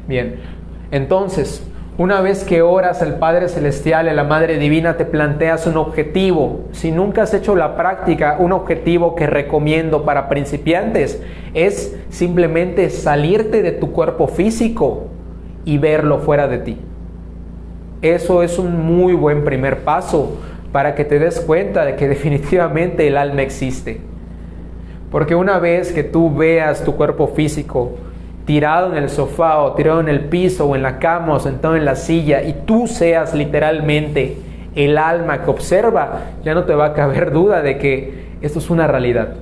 Bien, entonces, una vez que oras al Padre Celestial y a la Madre Divina, te planteas un objetivo. Si nunca has hecho la práctica, un objetivo que recomiendo para principiantes es simplemente salirte de tu cuerpo físico y verlo fuera de ti. Eso es un muy buen primer paso para que te des cuenta de que definitivamente el alma existe. Porque una vez que tú veas tu cuerpo físico tirado en el sofá o tirado en el piso o en la cama o sentado en la silla y tú seas literalmente el alma que observa, ya no te va a caber duda de que esto es una realidad.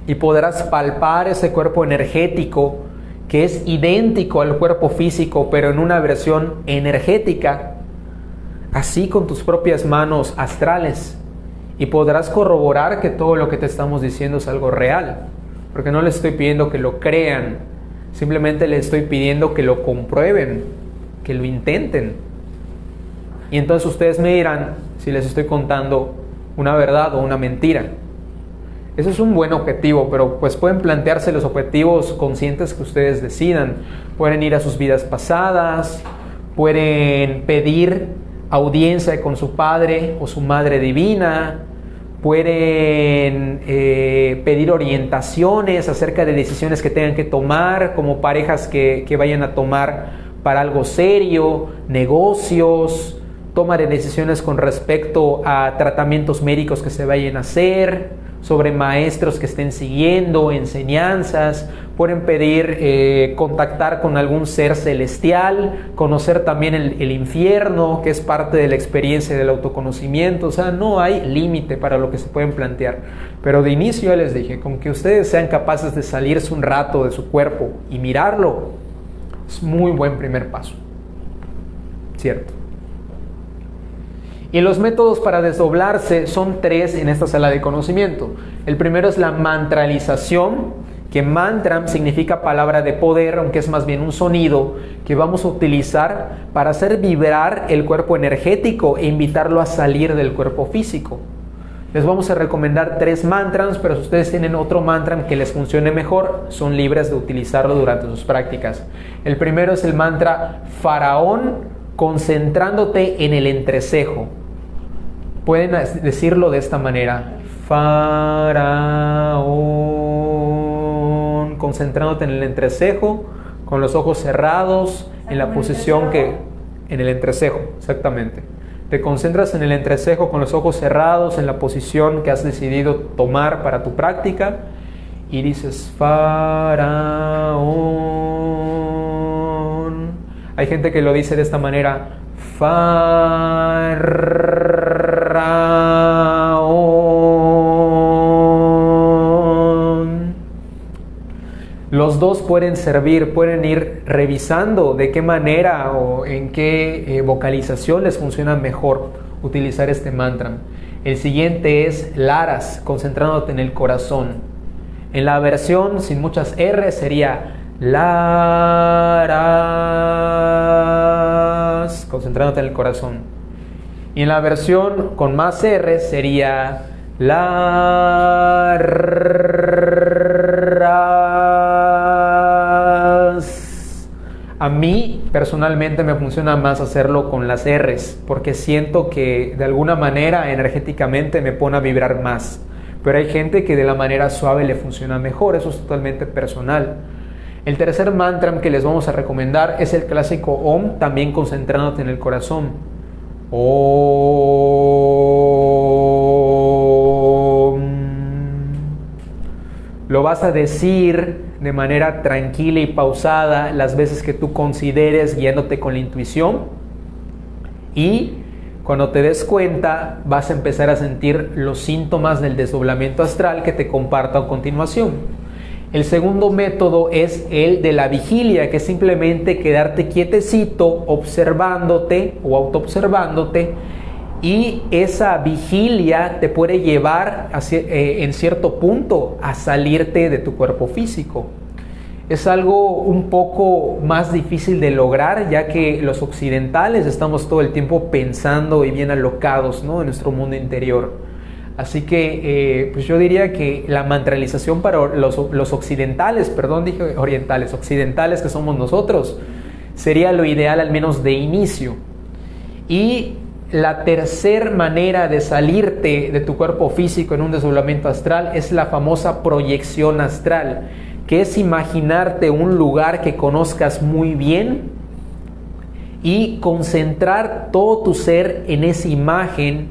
Y podrás palpar ese cuerpo energético que es idéntico al cuerpo físico, pero en una versión energética, así con tus propias manos astrales, y podrás corroborar que todo lo que te estamos diciendo es algo real, porque no les estoy pidiendo que lo crean, simplemente les estoy pidiendo que lo comprueben, que lo intenten. Y entonces ustedes me dirán si les estoy contando una verdad o una mentira. Eso es un buen objetivo, pero pues pueden plantearse los objetivos conscientes que ustedes decidan. Pueden ir a sus vidas pasadas, pueden pedir audiencia con su padre o su madre divina, pueden pedir orientaciones acerca de decisiones que tengan que tomar, como parejas que vayan a tomar para algo serio, negocios, toma de decisiones con respecto a tratamientos médicos que se vayan a hacer, sobre maestros que estén siguiendo, enseñanzas. Pueden pedir contactar con algún ser celestial, conocer también el infierno, que es parte de la experiencia del autoconocimiento. O sea, no hay límite para lo que se pueden plantear. Pero de inicio ya les dije, con que ustedes sean capaces de salirse un rato de su cuerpo y mirarlo, es muy buen primer paso. ¿Cierto? Y los métodos para desdoblarse son 3 en esta sala de conocimiento. El primero es la mantralización, que mantram significa palabra de poder, aunque es más bien un sonido que vamos a utilizar para hacer vibrar el cuerpo energético e invitarlo a salir del cuerpo físico. Les vamos a recomendar 3 mantras, pero si ustedes tienen otro mantra que les funcione mejor, son libres de utilizarlo durante sus prácticas. El primero es el mantra Faraón, concentrándote en el entrecejo. Pueden decirlo de esta manera: Faraón, concentrándote en el entrecejo, con los ojos cerrados, en la posición que... En el entrecejo, exactamente. Te concentras en el entrecejo con los ojos cerrados, en la posición que has decidido tomar para tu práctica, y dices Faraón. Hay gente que lo dice de esta manera, Faraón. Los dos pueden servir, pueden ir revisando de qué manera o en qué vocalización les funciona mejor utilizar este mantra. El siguiente es Laras, concentrándote en el corazón. En la versión sin muchas R sería Laras, concentrándote en el corazón. Y en la versión con más R sería Laras. A mí personalmente me funciona más hacerlo con las R's, porque siento que de alguna manera energéticamente me pone a vibrar más. Pero hay gente que de la manera suave le funciona mejor, eso es totalmente personal. El tercer mantra que les vamos a recomendar es el clásico Om, también concentrándote en el corazón. Om. Lo vas a decir de manera tranquila y pausada las veces que tú consideres, guiándote con la intuición, y cuando te des cuenta vas a empezar a sentir los síntomas del desdoblamiento astral que te comparto a continuación. El segundo método es el de la vigilia, que es simplemente quedarte quietecito, observándote o autoobservándote, y esa vigilia te puede llevar en cierto punto a salirte de tu cuerpo físico. Es algo un poco más difícil de lograr, ya que los occidentales estamos todo el tiempo pensando y bien alocados, ¿no?, en nuestro mundo interior. Así que pues yo diría que la mantralización para los occidentales, dije orientales, occidentales que somos nosotros, sería lo ideal, al menos de inicio. Y la tercera manera de salirte de tu cuerpo físico en un desdoblamiento astral es la famosa proyección astral, que es imaginarte un lugar que conozcas muy bien y concentrar todo tu ser en esa imagen,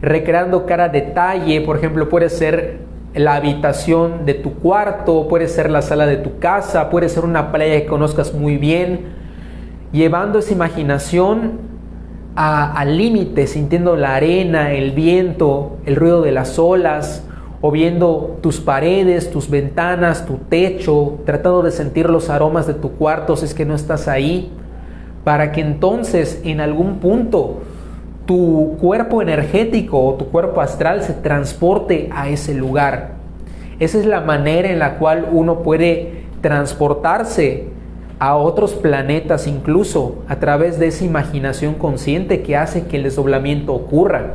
recreando cada detalle. Por ejemplo, puede ser la habitación de tu cuarto, puede ser la sala de tu casa, puede ser una playa que conozcas muy bien, llevando esa imaginación al límite, sintiendo la arena, el viento, el ruido de las olas, o viendo tus paredes, tus ventanas, tu techo, tratando de sentir los aromas de tu cuarto si es que no estás ahí, para que entonces en algún punto tu cuerpo energético o tu cuerpo astral se transporte a ese lugar. Esa es la manera en la cual uno puede transportarse a otros planetas, incluso a través de esa imaginación consciente que hace que el desdoblamiento ocurra.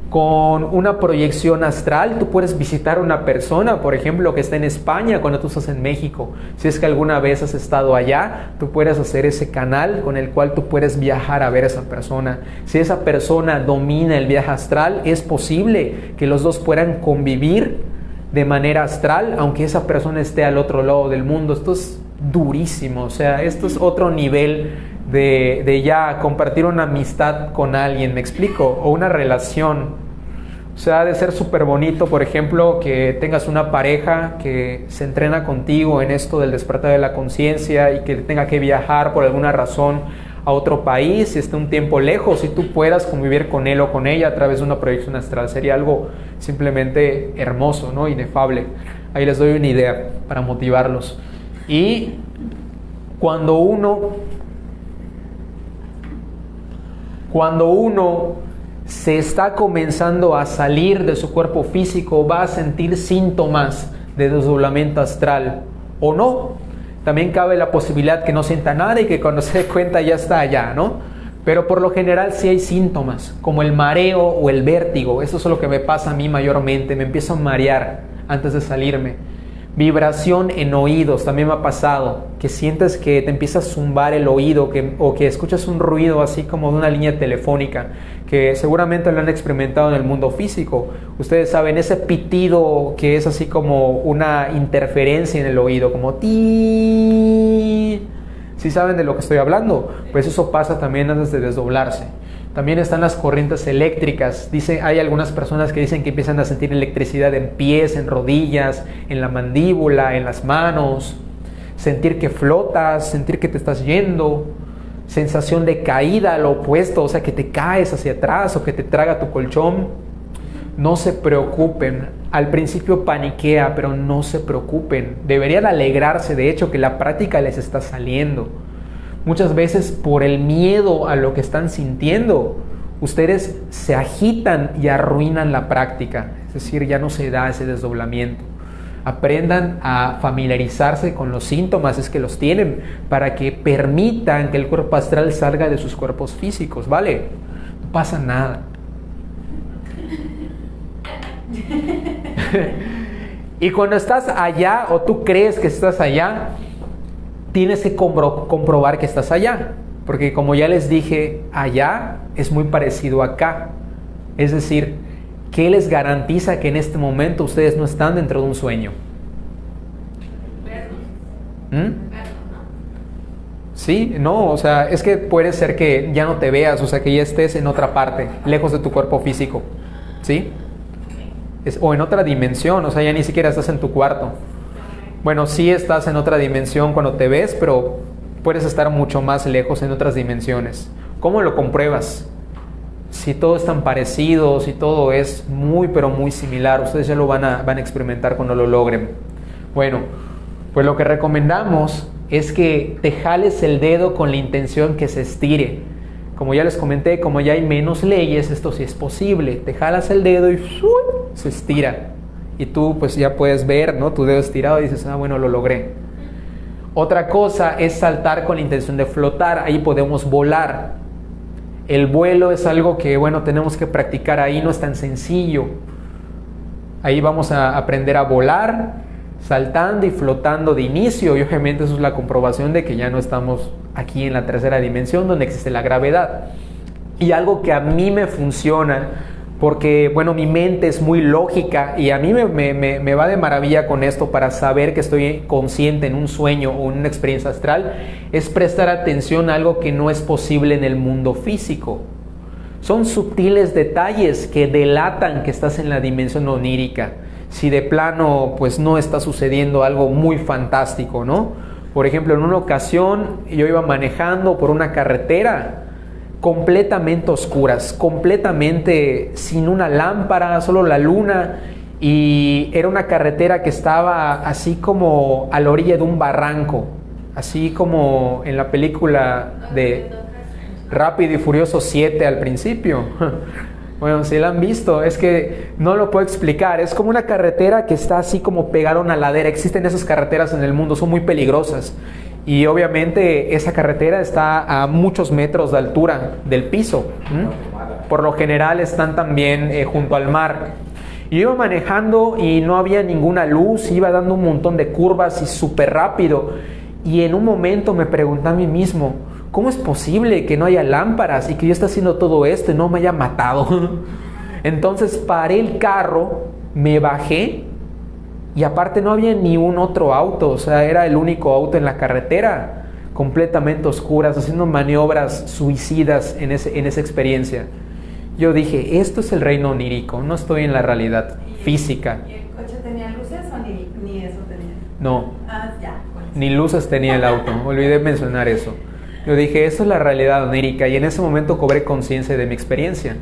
Con una proyección astral tú puedes visitar a una persona, por ejemplo, que está en España cuando tú estás en México. Si es que alguna vez has estado allá, tú puedes hacer ese canal con el cual tú puedes viajar a ver a esa persona. Si esa persona domina el viaje astral, es posible que los dos puedan convivir de manera astral, aunque esa persona esté al otro lado del mundo. Esto es durísimo, o sea, esto es otro nivel de ya compartir una amistad con alguien, ¿me explico? O una relación. O sea, ha de ser súper bonito, por ejemplo, que tengas una pareja que se entrena contigo en esto del despertar de la conciencia y que tenga que viajar por alguna razón a otro país y esté un tiempo lejos y tú puedas convivir con él o con ella a través de una proyección astral. Sería algo simplemente hermoso, ¿no? Inefable. Ahí les doy una idea para motivarlos. Y cuando uno se está comenzando a salir de su cuerpo físico, va a sentir síntomas de desdoblamiento astral o no. También cabe la posibilidad que no sienta nada y que cuando se dé cuenta ya está allá, ¿no? Pero por lo general sí hay síntomas, como el mareo o el vértigo. Eso es lo que me pasa a mí mayormente, me empiezo a marear antes de salirme. Vibración en oídos, también me ha pasado, que sientes que te empieza a zumbar el oído o que escuchas un ruido así como de una línea telefónica, que seguramente lo han experimentado en el mundo físico. Ustedes saben, ese pitido que es así como una interferencia en el oído, como ti. ¿Sí saben de lo que estoy hablando? Pues eso pasa también antes de desdoblarse. También están las corrientes eléctricas. Hay algunas personas que dicen que empiezan a sentir electricidad en pies, en rodillas, en la mandíbula, en las manos. Sentir que flotas, sentir que te estás yendo. Sensación de caída, lo opuesto, o sea, que te caes hacia atrás o que te traga tu colchón. No se preocupen. Al principio paniquea, pero no se preocupen. Deberían alegrarse, de hecho, que la práctica les está saliendo. Muchas veces por el miedo a lo que están sintiendo, ustedes se agitan y arruinan la práctica. Es decir, ya no se da ese desdoblamiento. Aprendan a familiarizarse con los síntomas, es que los tienen, para que permitan que el cuerpo astral salga de sus cuerpos físicos, ¿vale? No pasa nada. Y cuando estás allá, o tú crees que estás allá, tienes que comprobar que estás allá, porque como ya les dije, allá es muy parecido a acá. Es decir, ¿qué les garantiza que en este momento ustedes no están dentro de un sueño? Sí, no, o sea, es que puede ser que ya no te veas, o sea, que ya estés en otra parte, lejos de tu cuerpo físico, ¿sí? O en otra dimensión, o sea, ya ni siquiera estás en tu cuarto. Bueno, sí estás en otra dimensión cuando te ves, pero puedes estar mucho más lejos en otras dimensiones. ¿Cómo lo compruebas? Si todo es tan parecido, si todo es muy, pero muy similar, ustedes ya lo van a experimentar cuando lo logren. Bueno, pues lo que recomendamos es que te jales el dedo con la intención que se estire. Como ya les comenté, como ya hay menos leyes, esto sí es posible. Te jalas el dedo y se estira. Y tú pues ya puedes ver, ¿no?, tu dedo estirado y dices, bueno, lo logré. Otra cosa es saltar con la intención de flotar. Ahí podemos volar. El vuelo es algo que, bueno, tenemos que practicar ahí, no es tan sencillo. Ahí vamos a aprender a volar, saltando y flotando de inicio. Y obviamente eso es la comprobación de que ya no estamos aquí en la tercera dimensión donde existe la gravedad. Y algo que a mí me funciona, porque, bueno, mi mente es muy lógica y a mí me va de maravilla con esto para saber que estoy consciente en un sueño o en una experiencia astral, es prestar atención a algo que no es posible en el mundo físico. Son sutiles detalles que delatan que estás en la dimensión onírica. Si de plano, pues no está sucediendo algo muy fantástico, ¿no? Por ejemplo, en una ocasión yo iba manejando por una carretera completamente oscuras, completamente sin una lámpara, solo la luna, y era una carretera que estaba así como a la orilla de un barranco, así como en la película de Rápido y Furioso 7 al principio. Bueno, si la han visto, es que no lo puedo explicar, es como una carretera que está así como pegada a una ladera. Existen esas carreteras en el mundo, son muy peligrosas. Y obviamente esa carretera está a muchos metros de altura del piso. Por lo general están también junto al mar. Yo iba manejando y no había ninguna luz, iba dando un montón de curvas y súper rápido. Y en un momento me pregunté a mí mismo, ¿cómo es posible que no haya lámparas y que yo esté haciendo todo esto y no me haya matado? Entonces paré el carro, me bajé. Y aparte no había ni un otro auto, o sea, era el único auto en la carretera, completamente oscuras, haciendo maniobras suicidas en esa experiencia. Yo dije, esto es el reino onírico, no estoy en la realidad física. ¿Y el coche tenía luces o ni eso tenía? No, Ya. Pues. ni luces tenía el auto, olvidé mencionar eso. Yo dije, esto es la realidad onírica, y en ese momento cobré conciencia de mi experiencia.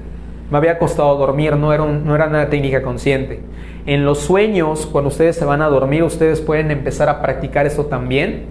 Me había costado dormir, no era una técnica consciente. En los sueños, cuando ustedes se van a dormir, ustedes pueden empezar a practicar esto también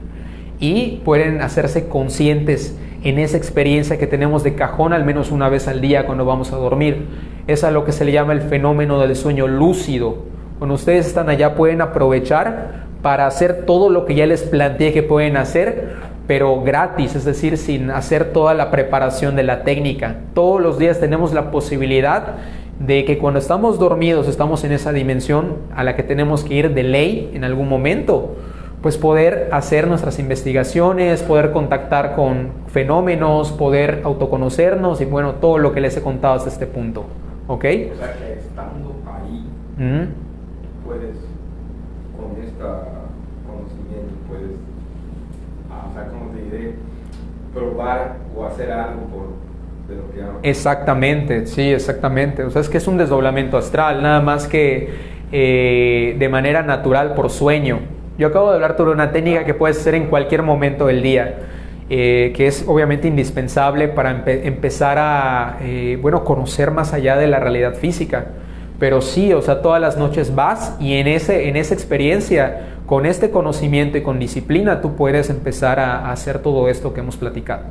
y pueden hacerse conscientes en esa experiencia que tenemos de cajón al menos una vez al día cuando vamos a dormir. Es a lo que se le llama el fenómeno del sueño lúcido. Cuando ustedes están allá pueden aprovechar para hacer todo lo que ya les planteé que pueden hacer, pero gratis, es decir, sin hacer toda la preparación de la técnica. Todos los días tenemos la posibilidad de que cuando estamos dormidos estamos en esa dimensión a la que tenemos que ir de ley en algún momento, pues poder hacer nuestras investigaciones, poder contactar con fenómenos, poder autoconocernos y bueno, todo lo que les he contado hasta este punto, ¿ok? O sea que estando ahí, puedes, con este conocimiento, puedes, o sea, como te diré, probar o hacer algo de lo que hago. Exactamente, sí, exactamente. O sea, es que es un desdoblamiento astral, nada más que de manera natural por sueño. Yo acabo de hablar sobre una técnica que puedes hacer en cualquier momento del día, que es obviamente indispensable para empezar a conocer más allá de la realidad física. Pero sí, o sea, todas las noches vas y en esa experiencia, con este conocimiento y con disciplina, tú puedes empezar a hacer todo esto que hemos platicado.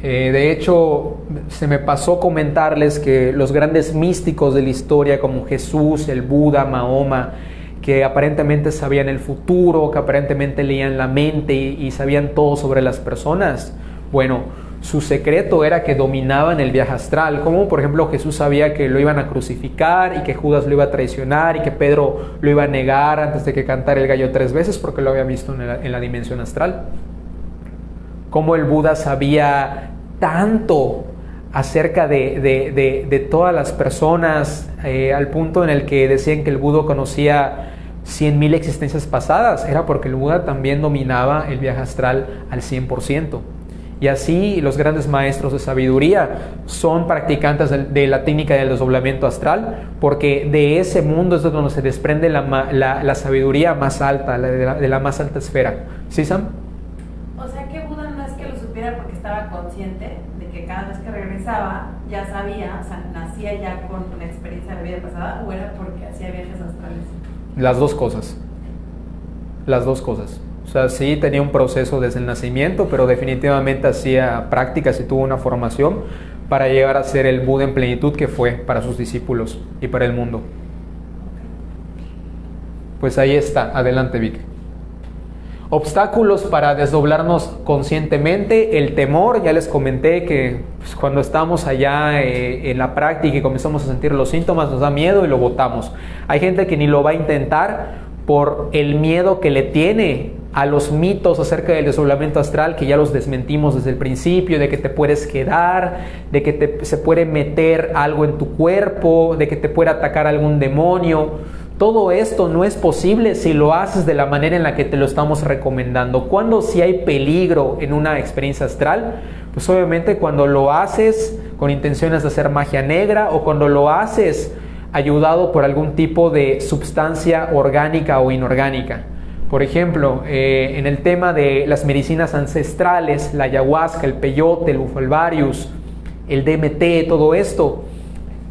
De hecho, se me pasó comentarles que los grandes místicos de la historia como Jesús, el Buda, Mahoma, que aparentemente sabían el futuro, que aparentemente leían la mente y sabían todo sobre las personas, bueno, su secreto era que dominaban el viaje astral, como por ejemplo Jesús sabía que lo iban a crucificar y que Judas lo iba a traicionar y que Pedro lo iba a negar antes de que cantara el gallo 3 veces porque lo había visto en la dimensión astral. Como el Buda sabía tanto acerca de todas las personas, al punto en el que decían que el Buda conocía 100,000 existencias pasadas, era porque el Buda también dominaba el viaje astral al 100%. Y así los grandes maestros de sabiduría son practicantes de la técnica del desdoblamiento astral, porque de ese mundo es donde se desprende la sabiduría más alta, de la más alta esfera. ¿Sí, Sam? O sea que Buda no es que lo supiera porque estaba consciente de que cada vez que regresaba ya sabía, o sea, nacía ya con una experiencia de vida pasada, o era porque hacía viajes astrales. Las dos cosas. Las dos cosas. O sea, sí tenía un proceso desde el nacimiento, pero definitivamente hacía prácticas y tuvo una formación para llegar a ser el Buda en plenitud que fue para sus discípulos y para el mundo. Pues ahí está. Adelante, Vic. Obstáculos para desdoblarnos conscientemente. El temor, ya les comenté que pues, cuando estamos allá en la práctica y comenzamos a sentir los síntomas, nos da miedo y lo botamos. Hay gente que ni lo va a intentar por el miedo que le tiene a los mitos acerca del desdoblamiento astral, que ya los desmentimos desde el principio, de que te puedes quedar, de que se puede meter algo en tu cuerpo, de que te puede atacar algún demonio. Todo esto no es posible si lo haces de la manera en la que te lo estamos recomendando. Cuando sí hay peligro en una experiencia astral, pues obviamente cuando lo haces con intenciones de hacer magia negra o cuando lo haces ayudado por algún tipo de sustancia orgánica o inorgánica. Por ejemplo, en el tema de las medicinas ancestrales, la ayahuasca, el peyote, el bufalvarius, el DMT, todo esto,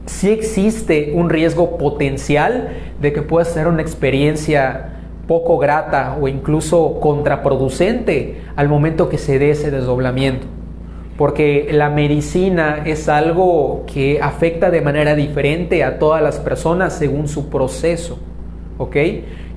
sí existe un riesgo potencial de que puedas tener una experiencia poco grata o incluso contraproducente al momento que se dé ese desdoblamiento. Porque la medicina es algo que afecta de manera diferente a todas las personas según su proceso, ¿ok?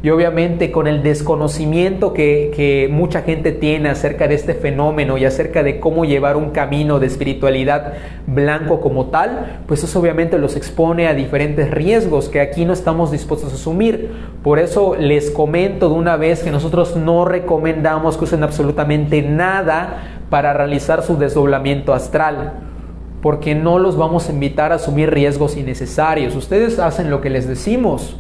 Y obviamente con el desconocimiento que mucha gente tiene acerca de este fenómeno y acerca de cómo llevar un camino de espiritualidad blanco como tal, pues eso obviamente los expone a diferentes riesgos que aquí no estamos dispuestos a asumir. Por eso les comento de una vez que nosotros no recomendamos que usen absolutamente nada para realizar su desdoblamiento astral, porque no los vamos a invitar a asumir riesgos innecesarios. Ustedes hacen lo que les decimos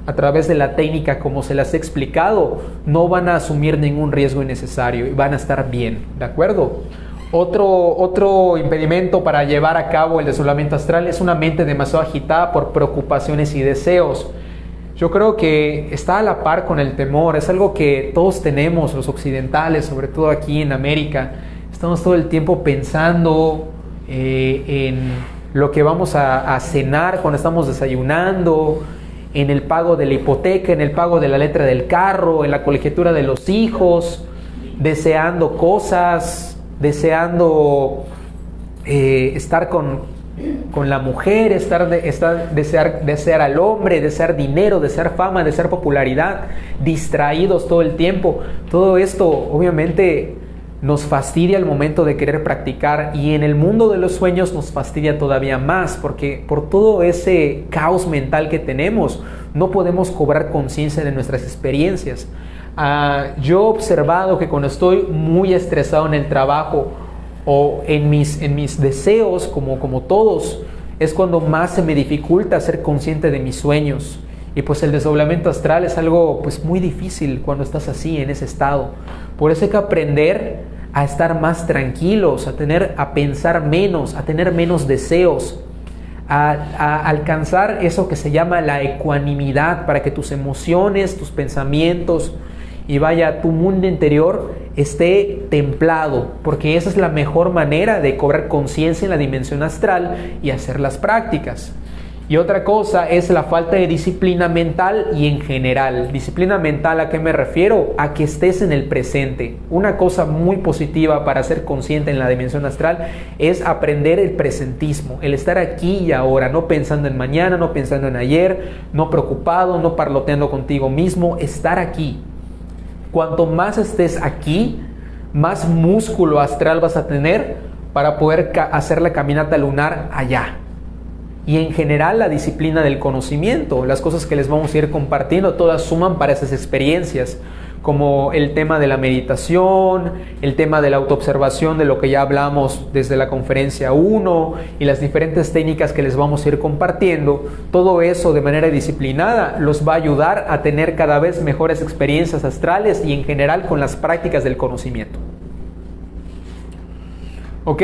a través de la técnica como se las he explicado, no van a asumir ningún riesgo innecesario y van a estar bien, ¿de acuerdo? Otro impedimento para llevar a cabo el desdoblamiento astral es una mente demasiado agitada por preocupaciones y deseos. Yo creo que está a la par con el temor, es algo que todos tenemos, los occidentales, sobre todo aquí en América. Estamos todo el tiempo pensando en lo que vamos a cenar cuando estamos desayunando, en el pago de la hipoteca, en el pago de la letra del carro, en la colegiatura de los hijos, deseando cosas, deseando estar con la mujer, desear al hombre, desear dinero, desear fama, desear popularidad, distraídos todo el tiempo. Todo esto obviamente nos fastidia el momento de querer practicar, y en el mundo de los sueños nos fastidia todavía más, porque por todo ese caos mental que tenemos, no podemos cobrar conciencia de nuestras experiencias. Yo he observado que cuando estoy muy estresado en el trabajo o en mis deseos, como todos, es cuando más se me dificulta ser consciente de mis sueños. Y pues el desdoblamiento astral es algo pues muy difícil cuando estás así, en ese estado. Por eso hay que aprender a estar más tranquilos, a pensar menos, a tener menos deseos, a alcanzar eso que se llama la ecuanimidad, para que tus emociones, tus pensamientos y tu mundo interior esté templado, porque esa es la mejor manera de cobrar conciencia en la dimensión astral y hacer las prácticas. Y otra cosa es la falta de disciplina mental y en general. Disciplina mental, ¿a qué me refiero? A que estés en el presente. Una cosa muy positiva para ser consciente en la dimensión astral es aprender el presentismo, el estar aquí y ahora, no pensando en mañana, no pensando en ayer, no preocupado, no parloteando contigo mismo, estar aquí. Cuanto más estés aquí, más músculo astral vas a tener para poder hacer la caminata lunar allá. Y en general la disciplina del conocimiento, las cosas que les vamos a ir compartiendo, todas suman para esas experiencias, como el tema de la meditación, el tema de la autoobservación, de lo que ya hablamos desde la conferencia 1, y las diferentes técnicas que les vamos a ir compartiendo. Todo eso de manera disciplinada los va a ayudar a tener cada vez mejores experiencias astrales y en general con las prácticas del conocimiento. Ok,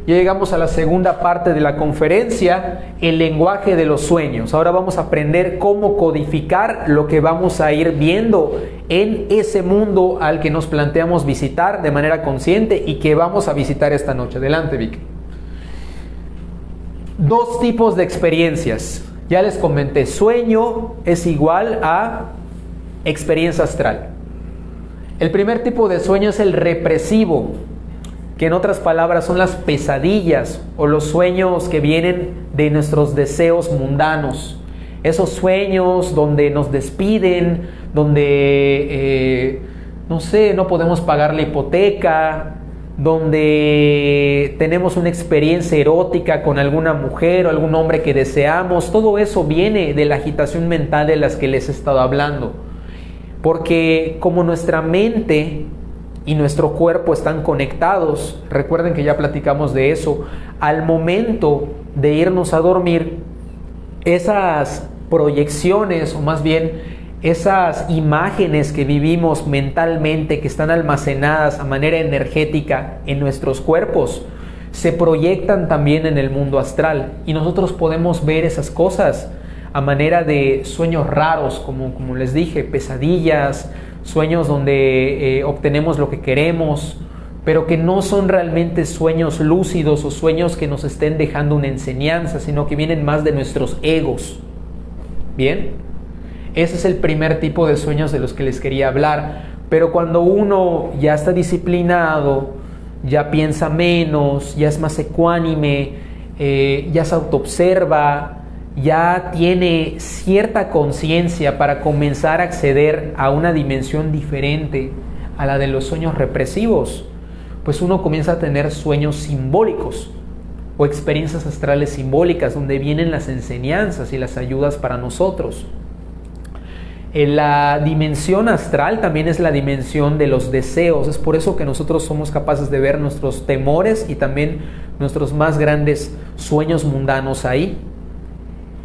ya llegamos a la segunda parte de la conferencia, el lenguaje de los sueños. Ahora vamos a aprender cómo codificar lo que vamos a ir viendo en ese mundo al que nos planteamos visitar de manera consciente y que vamos a visitar esta noche. Adelante, Vic. Dos tipos de experiencias. Ya les comenté, sueño es igual a experiencia astral. El primer tipo de sueño es el represivo, que en otras palabras son las pesadillas o los sueños que vienen de nuestros deseos mundanos. Esos sueños donde nos despiden, donde, no podemos pagar la hipoteca, donde tenemos una experiencia erótica con alguna mujer o algún hombre que deseamos. Todo eso viene de la agitación mental de las que les he estado hablando. Porque como nuestra mente y nuestro cuerpo están conectados, recuerden que ya platicamos de eso, al momento de irnos a dormir, esas proyecciones, o más bien esas imágenes que vivimos mentalmente, que están almacenadas a manera energética en nuestros cuerpos, se proyectan también en el mundo astral, y nosotros podemos ver esas cosas a manera de sueños raros, como les dije, pesadillas, sueños donde obtenemos lo que queremos, pero que no son realmente sueños lúcidos o sueños que nos estén dejando una enseñanza, sino que vienen más de nuestros egos. ¿Bien? Ese es el primer tipo de sueños de los que les quería hablar. Pero cuando uno ya está disciplinado, ya piensa menos, ya es más ecuánime, ya se autoobserva, ya tiene cierta conciencia para comenzar a acceder a una dimensión diferente a la de los sueños represivos, pues uno comienza a tener sueños simbólicos o experiencias astrales simbólicas donde vienen las enseñanzas y las ayudas para nosotros. La dimensión astral también es la dimensión de los deseos. Es por eso que nosotros somos capaces de ver nuestros temores y también nuestros más grandes sueños mundanos ahí.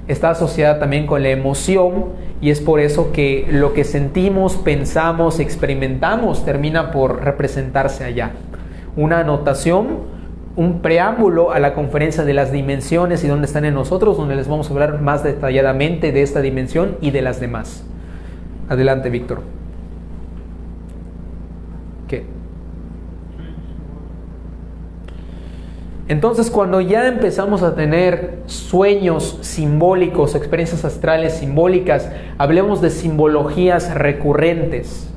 Está asociada también con la emoción, y es por eso que lo que sentimos, pensamos, experimentamos termina por representarse allá. Una anotación, un preámbulo a la conferencia de las dimensiones y dónde están en nosotros, donde les vamos a hablar más detalladamente de esta dimensión y de las demás. Adelante, Víctor. ¿Qué? Entonces, cuando ya empezamos a tener sueños simbólicos, experiencias astrales simbólicas, hablemos de simbologías recurrentes.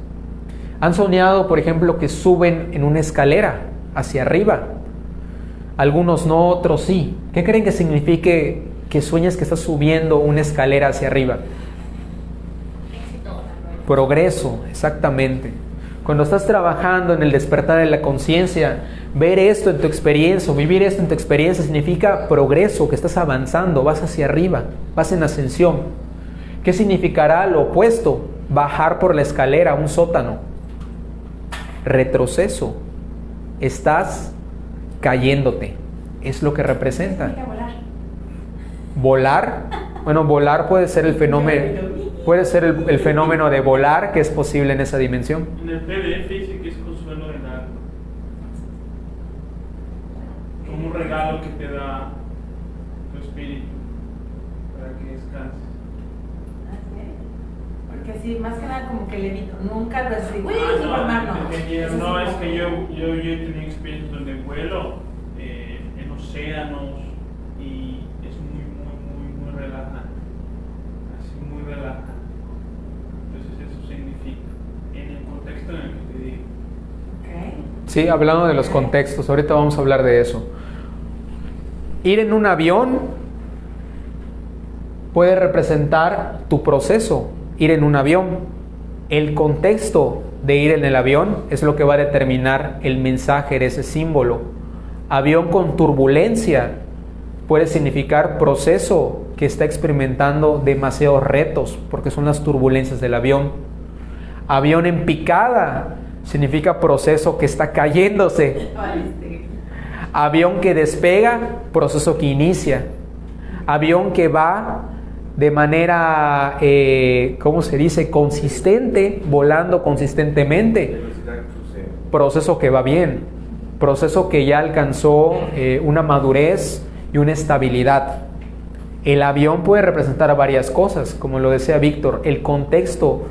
¿Han soñado, por ejemplo, que suben en una escalera hacia arriba? Algunos no, otros sí. ¿Qué creen que signifique que sueñes que estás subiendo una escalera hacia arriba? Progreso, exactamente. Cuando estás trabajando en el despertar de la conciencia, ver esto en tu experiencia, o vivir esto en tu experiencia, significa progreso, que estás avanzando, vas hacia arriba, vas en ascensión. ¿Qué significará lo opuesto? Bajar por la escalera a un sótano. Retroceso. Estás cayéndote. Es lo que representa. Significa volar. Volar. Bueno, volar puede ser el fenómeno. Puede ser el fenómeno de volar que es posible en esa dimensión. En el PDF dice que es consuelo del alma. Como un regalo que te da tu espíritu para que descanses. Porque sí, más que nada como que levito. Nunca lo así. Uy, Superman, no. No, es que yo he tenido experiencias donde vuelo en océanos y es muy relajante. Así muy relajante. Entonces eso significa, en el contexto en el que te digo. Okay. Sí, hablando de los contextos, ahorita vamos a hablar de eso. Ir en un avión puede representar tu proceso. Ir en un avión. El contexto de ir en el avión es lo que va a determinar el mensaje de ese símbolo. Avión con turbulencia puede significar proceso que está experimentando demasiados retos, porque son las turbulencias del avión. Avión en picada significa proceso que está cayéndose. Avión que despega, proceso que inicia. Avión que va de manera, ¿cómo se dice? Consistente, volando consistentemente. Proceso que va bien. Proceso que ya alcanzó una madurez y una estabilidad. El avión puede representar varias cosas, como lo decía Víctor. El contexto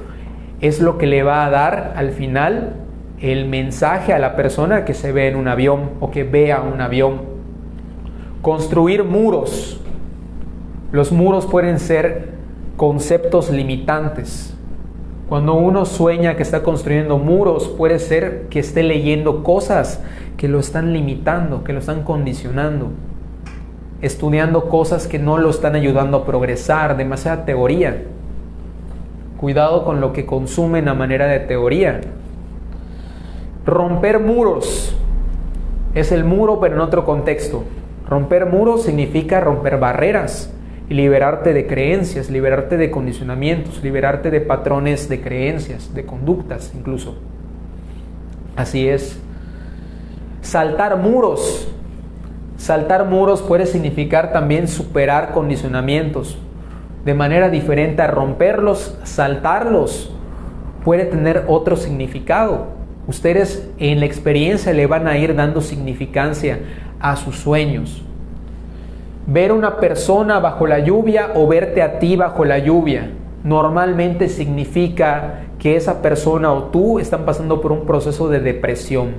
es lo que le va a dar al final el mensaje a la persona que se ve en un avión o que vea un avión. Construir muros. Los muros pueden ser conceptos limitantes. Cuando uno sueña que está construyendo muros, puede ser que esté leyendo cosas que lo están limitando, que lo están condicionando. Estudiando cosas que no lo están ayudando a progresar, demasiada teoría. Cuidado con lo que consumen a manera de teoría. Romper muros. Es el muro, pero en otro contexto. Romper muros significa romper barreras y liberarte de creencias, liberarte de condicionamientos, liberarte de patrones de creencias, de conductas incluso. Así es. Saltar muros. Saltar muros puede significar también superar condicionamientos. De manera diferente a romperlos, saltarlos puede tener otro significado. Ustedes en la experiencia le van a ir dando significancia a sus sueños. Ver una persona bajo la lluvia o verte a ti bajo la lluvia normalmente significa que esa persona o tú están pasando por un proceso de depresión.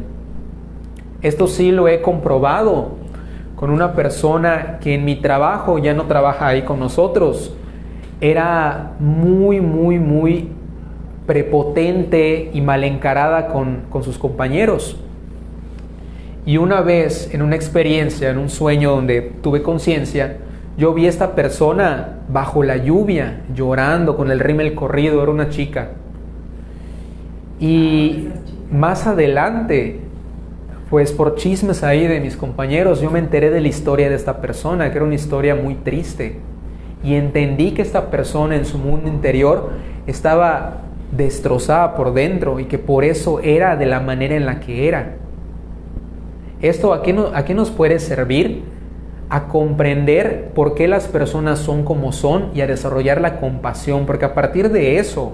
Esto sí lo he comprobado con una persona que en mi trabajo ya no trabaja ahí con nosotros. Era muy prepotente y mal encarada con sus compañeros. Y una vez en una experiencia, en un sueño donde tuve conciencia, yo vi a esta persona bajo la lluvia, llorando con el rímel corrido, era una chica. Y más adelante, pues por chismes ahí de mis compañeros, yo me enteré de la historia de esta persona, que era una historia muy triste. Y entendí que esta persona en su mundo interior estaba destrozada por dentro y que por eso era de la manera en la que era. ¿Esto a qué nos puede servir? A comprender por qué las personas son como son y a desarrollar la compasión, porque a partir de eso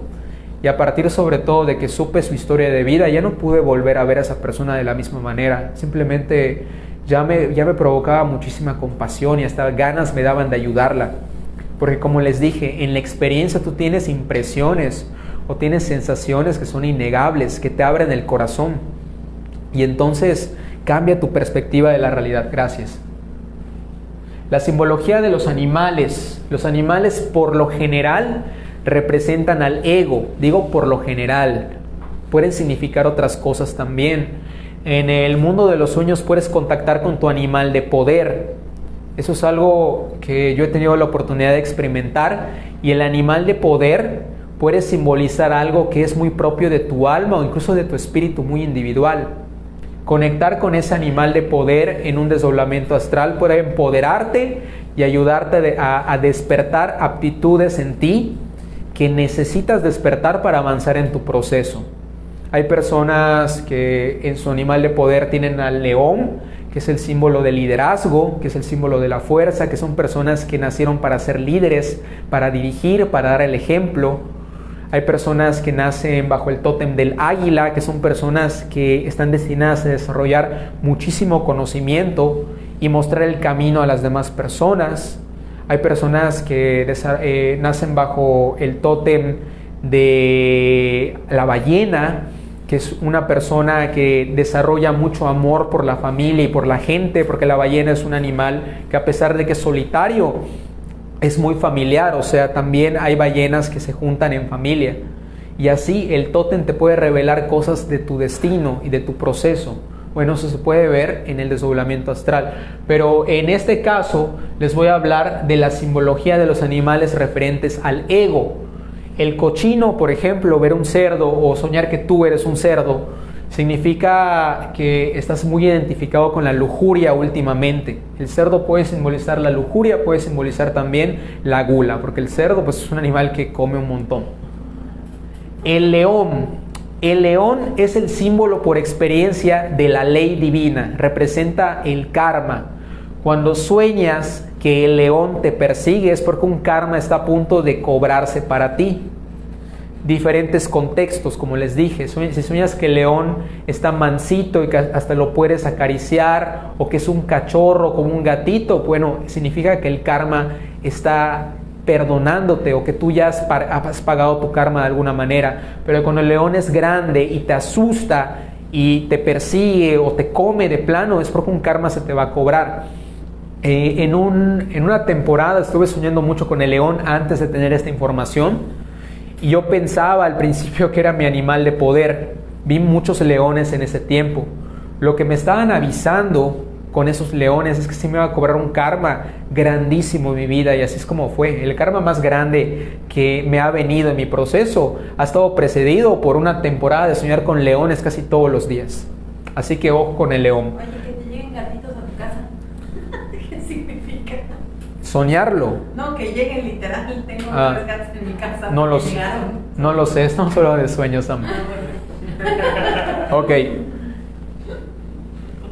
y a partir sobre todo de que supe su historia de vida, ya no pude volver a ver a esa persona de la misma manera. Simplemente ya me provocaba muchísima compasión y hasta ganas me daban de ayudarla, porque como les dije, en la experiencia tú tienes impresiones o tienes sensaciones que son innegables, que te abren el corazón y entonces cambia tu perspectiva de la realidad. Gracias. La simbología de los animales. Los animales por lo general representan al ego. Digo por lo general. Pueden significar otras cosas también. En el mundo de los sueños puedes contactar con tu animal de poder. Eso es algo que yo he tenido la oportunidad de experimentar. Y el animal de poder puede simbolizar algo que es muy propio de tu alma o incluso de tu espíritu, muy individual. Conectar con ese animal de poder en un desdoblamiento astral puede empoderarte y ayudarte a despertar aptitudes en ti que necesitas despertar para avanzar en tu proceso. Hay personas que en su animal de poder tienen al león, que es el símbolo del liderazgo, que es el símbolo de la fuerza, que son personas que nacieron para ser líderes, para dirigir, para dar el ejemplo. Hay personas que nacen bajo el tótem del águila, que son personas que están destinadas a desarrollar muchísimo conocimiento y mostrar el camino a las demás personas. Hay personas que nacen bajo el tótem de la ballena, que es una persona que desarrolla mucho amor por la familia y por la gente, porque la ballena es un animal que, a pesar de que es solitario, es muy familiar. O sea, también hay ballenas que se juntan en familia. Y así el tótem te puede revelar cosas de tu destino y de tu proceso. Bueno, eso se puede ver en el desdoblamiento astral. Pero en este caso les voy a hablar de la simbología de los animales referentes al ego. El cochino, por ejemplo, ver un cerdo o soñar que tú eres un cerdo, significa que estás muy identificado con la lujuria últimamente. El cerdo puede simbolizar la lujuria, puede simbolizar también la gula, porque el cerdo pues, es un animal que come un montón. El león es el símbolo por experiencia de la ley divina, representa el karma. Cuando sueñas que el león te persigue es porque un karma está a punto de cobrarse para ti. Diferentes contextos, como les dije, si sueñas que el león está mansito y que hasta lo puedes acariciar, o que es un cachorro como un gatito, bueno, significa que el karma está perdonándote o que tú ya has pagado tu karma de alguna manera. Pero cuando el león es grande y te asusta y te persigue o te come de plano, es porque un karma se te va a cobrar. En una temporada estuve soñando mucho con el león antes de tener esta información, y yo pensaba al principio que era mi animal de poder. Vi muchos leones en ese tiempo. Lo que me estaban avisando con esos leones es que sí me iba a cobrar un karma grandísimo en mi vida, y así es como fue. El karma más grande que me ha venido en mi proceso ha estado precedido por una temporada de soñar con leones casi todos los días. Así que ojo con el león. Oye, que te lleguen gatitos a tu casa. ¿Qué significa? Soñarlo. No, que lleguen literal. Tengo 3 gatos en mi casa. No lo sé, estamos hablando de sueños, Sam. Ok.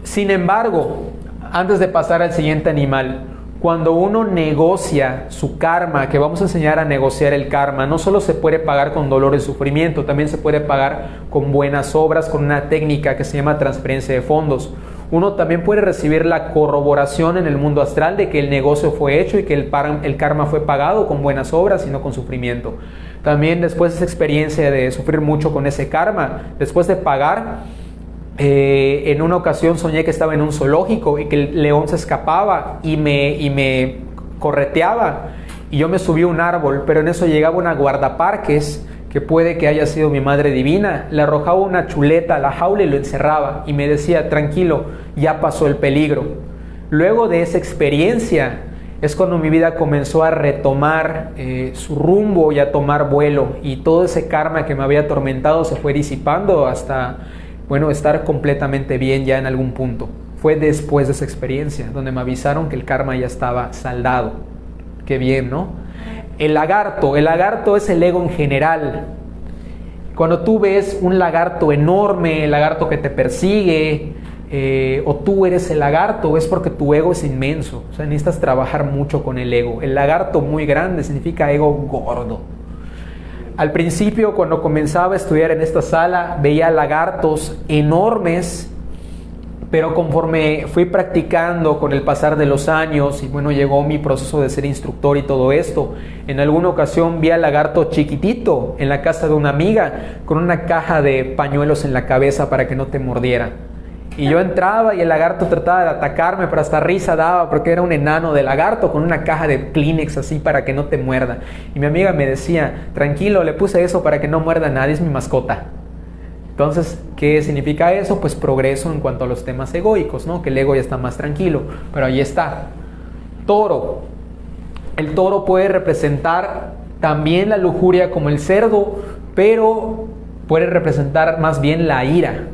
Sin embargo, antes de pasar al siguiente animal, cuando uno negocia su karma, que vamos a enseñar a negociar el karma, no solo se puede pagar con dolor y sufrimiento, también se puede pagar con buenas obras, con una técnica que se llama transferencia de fondos. Uno también puede recibir la corroboración en el mundo astral de que el negocio fue hecho y que el karma fue pagado con buenas obras y no con sufrimiento. También después de esa experiencia de sufrir mucho con ese karma, después de pagar, en una ocasión soñé que estaba en un zoológico y que el león se escapaba y me correteaba, y yo me subí a un árbol, pero en eso llegaba una guardaparques, que puede que haya sido mi madre divina, le arrojaba una chuleta a la jaula y lo encerraba y me decía: tranquilo, ya pasó el peligro. Luego de esa experiencia es cuando mi vida comenzó a retomar su rumbo y a tomar vuelo, y todo ese karma que me había atormentado se fue disipando hasta, bueno, estar completamente bien ya en algún punto. Fue después de esa experiencia donde me avisaron que el karma ya estaba saldado. Qué bien, ¿no? El lagarto es el ego en general. Cuando tú ves un lagarto enorme, el lagarto que te persigue, o tú eres el lagarto, es porque tu ego es inmenso. O sea, necesitas trabajar mucho con el ego. El lagarto muy grande significa ego gordo. Al principio, cuando comenzaba a estudiar en esta sala, veía lagartos enormes, pero conforme fui practicando con el pasar de los años y bueno, llegó mi proceso de ser instructor y todo esto, en alguna ocasión vi al lagarto chiquitito en la casa de una amiga con una caja de pañuelos en la cabeza para que no te mordiera. Y yo entraba y el lagarto trataba de atacarme, pero hasta risa daba porque era un enano de lagarto con una caja de Kleenex así para que no te muerda. Y mi amiga me decía: tranquilo, le puse eso para que no muerda a nadie, es mi mascota. Entonces, ¿qué significa eso? Pues progreso en cuanto a los temas egoicos, ¿no? Que el ego ya está más tranquilo, pero ahí está. Toro. El toro puede representar también la lujuria como el cerdo, pero puede representar más bien la ira.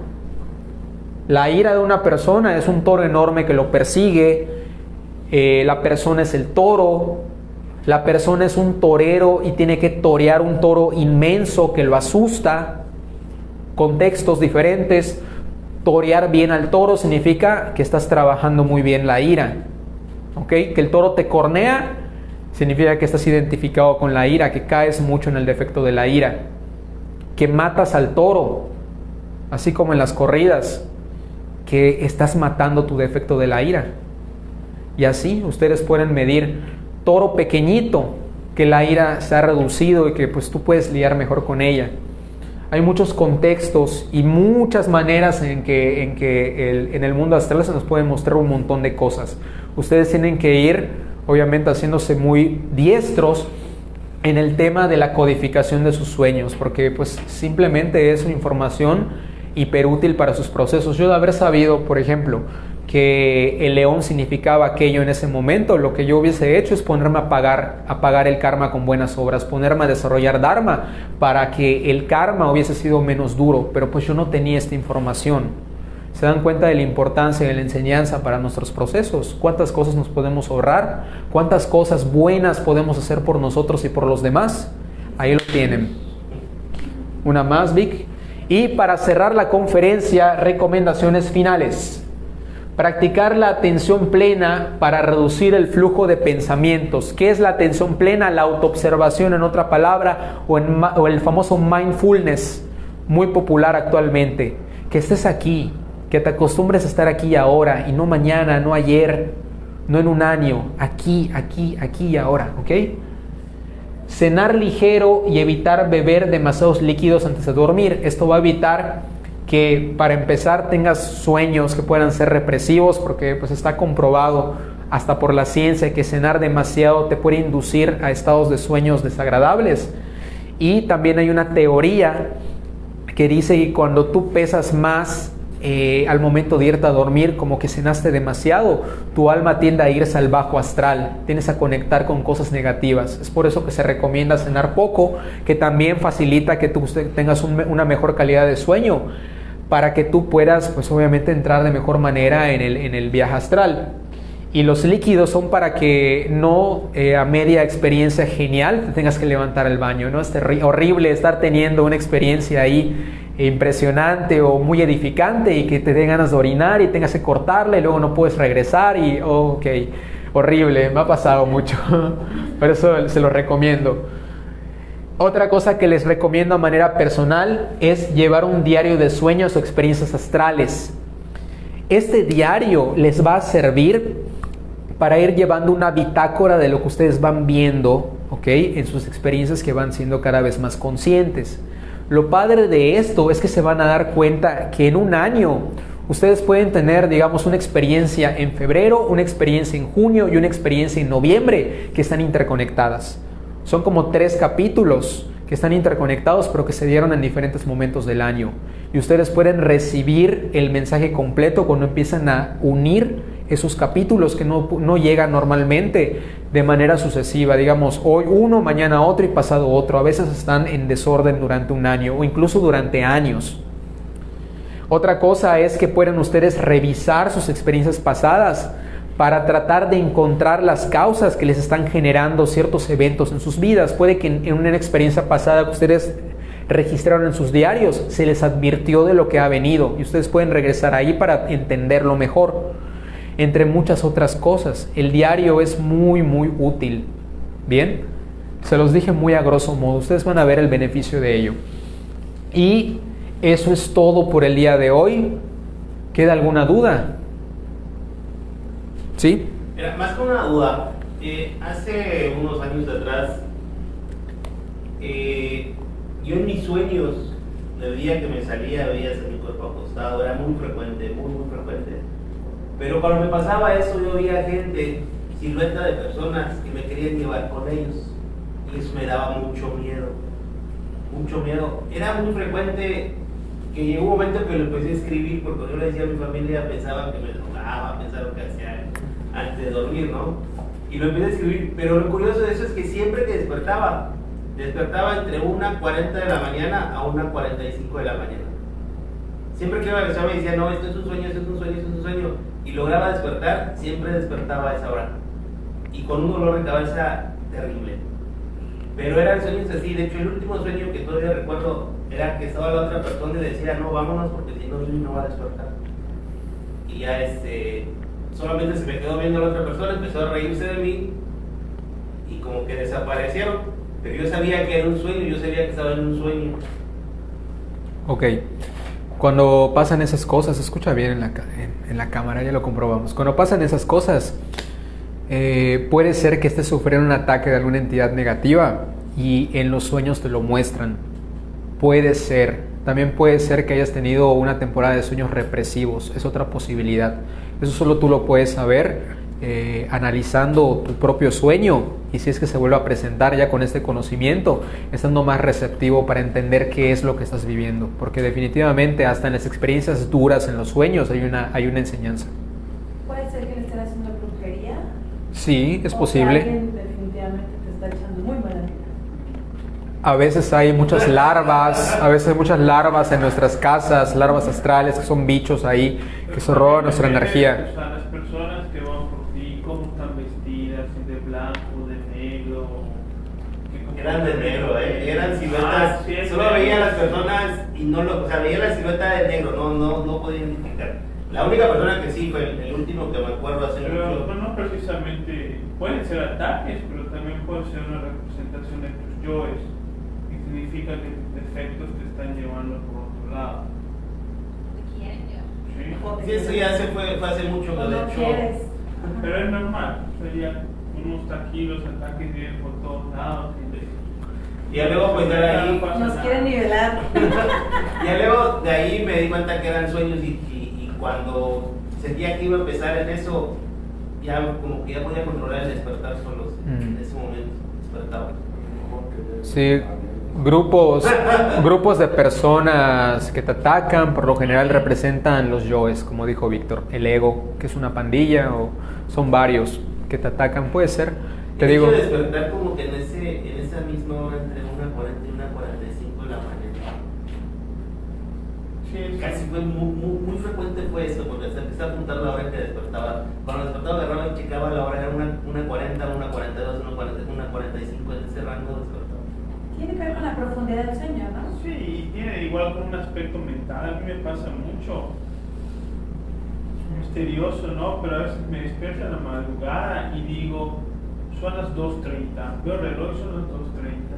La ira de una persona es un toro enorme que lo persigue, la persona es el toro, la persona es un torero y tiene que torear un toro inmenso que lo asusta. Contextos diferentes. Torear bien al toro significa que estás trabajando muy bien la ira. ¿Ok? Que el toro te cornea significa que estás identificado con la ira, que caes mucho en el defecto de la ira. Que matas al toro, así como en las corridas, que estás matando tu defecto de la ira. Y así ustedes pueden medir toro pequeñito, que la ira se ha reducido y que pues tú puedes lidiar mejor con ella. Hay muchos contextos y muchas maneras en que en el mundo astral se nos puede mostrar un montón de cosas. Ustedes tienen que ir, obviamente, haciéndose muy diestros en el tema de la codificación de sus sueños, porque pues simplemente es una información hiperútil para sus procesos. Yo de haber sabido, por ejemplo, que el león significaba aquello en ese momento, lo que yo hubiese hecho es ponerme a pagar el karma con buenas obras, ponerme a desarrollar dharma para que el karma hubiese sido menos duro, pero pues yo no tenía esta información. ¿Se dan cuenta de la importancia de la enseñanza para nuestros procesos? ¿Cuántas cosas nos podemos ahorrar? ¿Cuántas cosas buenas podemos hacer por nosotros y por los demás? Ahí lo tienen. Una más, Vic. Y para cerrar la conferencia, recomendaciones finales. Practicar la atención plena para reducir el flujo de pensamientos. ¿Qué es la atención plena? La autoobservación, en otra palabra, o el famoso mindfulness, muy popular actualmente. Que estés aquí, que te acostumbres a estar aquí y ahora, y no mañana, no ayer, no en un año, aquí y ahora, ¿ok? Cenar ligero y evitar beber demasiados líquidos antes de dormir. Esto va a evitar que, para empezar, tengas sueños que puedan ser represivos, porque pues está comprobado hasta por la ciencia que cenar demasiado te puede inducir a estados de sueños desagradables. Y también hay una teoría que dice que cuando tú pesas más al momento de irte a dormir, como que cenaste demasiado, tu alma tiende a irse al bajo astral, tienes a conectar con cosas negativas. Es por eso que se recomienda cenar poco, que también facilita que tú tengas una mejor calidad de sueño, para que tú puedas, pues obviamente, entrar de mejor manera en el viaje astral. Y los líquidos son para que no a media experiencia genial te tengas que levantar al baño, ¿no? Es horrible estar teniendo una experiencia ahí impresionante o muy edificante y que te den ganas de orinar y tengas que cortarla y luego no puedes regresar y ok, horrible, me ha pasado mucho. Por eso se lo recomiendo. Otra cosa que les recomiendo a manera personal es llevar un diario de sueños o experiencias astrales. Este diario les va a servir para ir llevando una bitácora de lo que ustedes van viendo, ¿ok?, en sus experiencias, que van siendo cada vez más conscientes. Lo padre de esto es que se van a dar cuenta que en un año ustedes pueden tener, digamos, una experiencia en febrero, una experiencia en junio y una experiencia en noviembre que están interconectadas. Son como 3 capítulos que están interconectados, pero que se dieron en diferentes momentos del año. Y ustedes pueden recibir el mensaje completo cuando empiezan a unir esos capítulos que no llegan normalmente de manera sucesiva. Digamos, hoy uno, mañana otro y pasado otro. A veces están en desorden durante un año o incluso durante años. Otra cosa es que pueden ustedes revisar sus experiencias pasadas para tratar de encontrar las causas que les están generando ciertos eventos en sus vidas. Puede que en una experiencia pasada que ustedes registraron en sus diarios se les advirtió de lo que ha venido y ustedes pueden regresar ahí para entenderlo mejor. Entre muchas otras cosas, el diario es muy útil. Bien, se los dije muy a grosso modo, ustedes van a ver el beneficio de ello. Y eso es todo por el día de hoy. ¿Queda alguna duda? ¿Sí? Mira, más que una duda, hace unos años atrás, yo en mis sueños, el día que me salía, veía mi cuerpo acostado, era muy frecuente, muy frecuente. Pero cuando me pasaba eso, yo veía gente, silueta de personas que me querían llevar con ellos. Y eso me daba mucho miedo. Mucho miedo. Era muy frecuente que llegó un momento que lo empecé a escribir, porque yo le decía a mi familia, pensaban que me drogaba, pensaban que hacía antes de dormir, ¿no? Y lo empecé a escribir. Pero lo curioso de eso es que siempre que despertaba, despertaba entre 1:40 de la mañana a 1:45 de la mañana. Siempre que iba a regresar me decía, no, esto es un sueño, esto es un sueño, esto es un sueño. Y lograba despertar, siempre despertaba a esa hora. Y con un dolor de cabeza terrible. Pero eran sueños así. De hecho, el último sueño que todavía recuerdo era que estaba la otra persona y decía, no, vámonos porque si no, Luis no va a despertar. Y ya solamente se me quedó viendo a la otra persona, empezó a reírse de mí y como que desaparecieron. Pero yo sabía que era un sueño, yo sabía que estaba en un sueño. Ok. Cuando pasan esas cosas, se escucha bien en la cámara, ya lo comprobamos. Cuando pasan esas cosas, puede ser que estés sufriendo un ataque de alguna entidad negativa y en los sueños te lo muestran. Puede ser. También puede ser que hayas tenido una temporada de sueños represivos. Es otra posibilidad. Eso solo tú lo puedes saber analizando tu propio sueño, y si es que se vuelve a presentar ya con este conocimiento, estando más receptivo para entender qué es lo que estás viviendo, porque definitivamente hasta en las experiencias duras en los sueños hay una enseñanza. ¿Puede ser que le estén haciendo brujería? Sí, es O posible. que alguien definitivamente te está echando muy mala vida. A veces hay muchas larvas en nuestras casas, larvas astrales, que son bichos ahí que se roban nuestra energía. O sea, las personas que van por ti, cómo están vestidas, si de blanco, de negro. Eran de negro, eran siluetas. Sí, solo veía a las personas y no o sea, veía la silueta de negro, no podía identificar. La única persona que sí fue el último que me acuerdo hace Pero mucho. no precisamente, pueden ser ataques, pero también puede ser una representación de tus yoes. Y significa que tus defectos te están llevando por otro lado. Te quieren yo. ¿Sí? Sí, eso ya fue hace mucho, O de no hecho. quieres. Pero es normal, sería unos taquitos, ataques vienen por todos lados. Y ya luego pues de ahí, No pasa Nos nada. quieren nivelar. ya luego de ahí me di cuenta que eran sueños y cuando sentía que iba a empezar en eso, ya como que ya podía controlar el despertar solos. En ese momento despertaba. Sí, grupos de personas que te atacan, por lo general representan los yoes, como dijo Víctor, el ego, que es una pandilla, o son varios que te atacan, puede ser. Te El digo, hecho de despertar como que en esa misma hora entre 1:40 y 1:45 de la mañana. Sí, Casi fue muy frecuente fue eso, porque hasta empecé a apuntar la hora en que despertaba. Cuando despertaba agarraba y checaba la hora, era 1:40, 1:42, 1:45, en ese rango despertaba. Tiene que ver con la profundidad del sueño, ¿no? sí, y tiene igual con un aspecto mental, a mí me pasa mucho. Misterioso, ¿no? Pero a veces me despierto en la madrugada y digo, son las 2:30, veo el reloj, son las 2:30.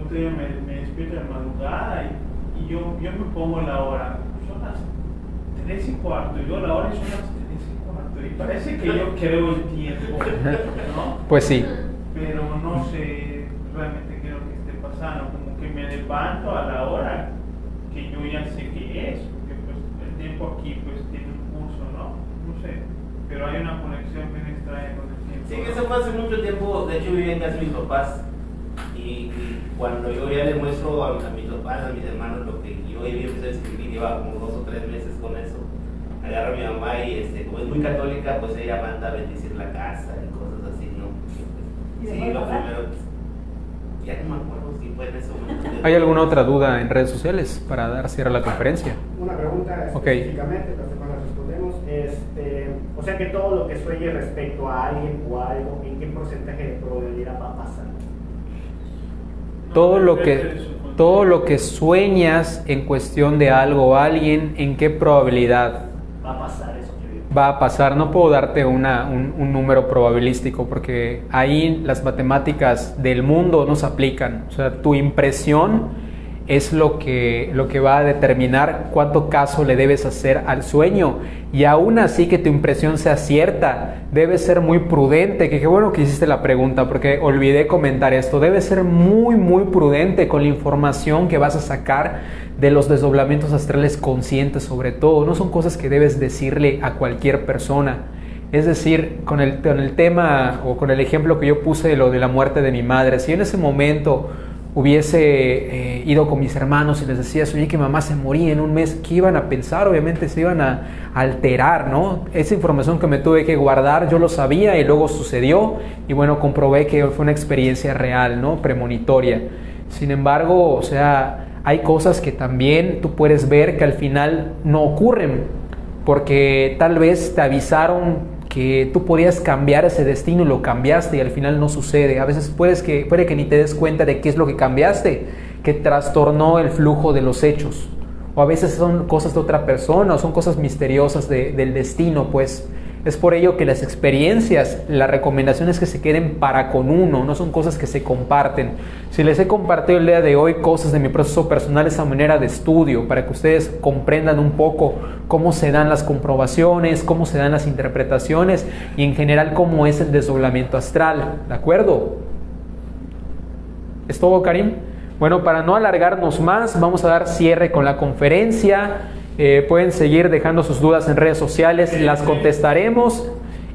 Otro día me despierto en la madrugada y yo me pongo la hora, son las 3:15, y yo la hora y son las 3:15, y parece que yo creo el tiempo, ¿no? pues sí. Pero no sé realmente qué es lo que esté pasando, como que me levanto a la hora que yo ya sé que es, porque pues el tiempo aquí pues tiene un curso, ¿no? No sé, pero hay una conexión bien extraña con el tiempo. Sí, que eso fue hace mucho tiempo. De hecho, vivía en casa de mis papás. Y cuando yo ya le muestro a mis papás, a mis hermanos, lo que yo había empezado a escribir, llevaba como 2 o 3 meses con eso. Agarro a mi mamá y como es muy católica, pues ella manda a bendecir la casa y cosas así, ¿no? ¿Y Sí, después lo papá? primero. Ya no me acuerdo si fue en ese momento. ¿Hay alguna otra duda en redes sociales para dar cierre a la conferencia? Una pregunta Ok. específicamente, pero después la respondemos. O sea que todo lo que sueñe respecto a alguien o a algo, ¿en qué porcentaje de probabilidad va a pasar? Todo lo que sueñas en cuestión de algo o alguien, ¿en qué probabilidad Va a pasar eso que veo. va a pasar? No puedo darte un número probabilístico porque ahí las matemáticas del mundo no se aplican. O sea, tu impresión es lo que va a determinar cuánto caso le debes hacer al sueño. Y aún así que tu impresión sea cierta, debes ser muy prudente. Que qué bueno que hiciste la pregunta porque olvidé comentar esto. Debes ser muy prudente con la información que vas a sacar de los desdoblamientos astrales conscientes, sobre todo. No son cosas que debes decirle a cualquier persona. Es decir, con el tema o con el ejemplo que yo puse de lo de la muerte de mi madre, si en ese momento hubiese ido con mis hermanos y les decía, soñé que mamá se moría en un mes, ¿qué iban a pensar? Obviamente se iban a alterar, ¿no? Esa información que me tuve que guardar, yo lo sabía y luego sucedió y bueno, comprobé que fue una experiencia real, ¿no? Premonitoria. Sin embargo, o sea, hay cosas que también tú puedes ver que al final no ocurren, porque tal vez te avisaron que tú podías cambiar ese destino y lo cambiaste y al final no sucede. A veces puede que ni te des cuenta de qué es lo que cambiaste, que trastornó el flujo de los hechos. O a veces son cosas de otra persona o son cosas misteriosas del destino, pues. Es por ello que las experiencias, la recomendación es que se queden para con uno, no son cosas que se comparten. Si les he compartido el día de hoy cosas de mi proceso personal, esa manera de estudio, para que ustedes comprendan un poco cómo se dan las comprobaciones, cómo se dan las interpretaciones y en general cómo es el desdoblamiento astral, ¿de acuerdo? ¿Es todo, Karim? Bueno, para no alargarnos más, vamos a dar cierre con la conferencia. Pueden seguir dejando sus dudas en redes sociales, las contestaremos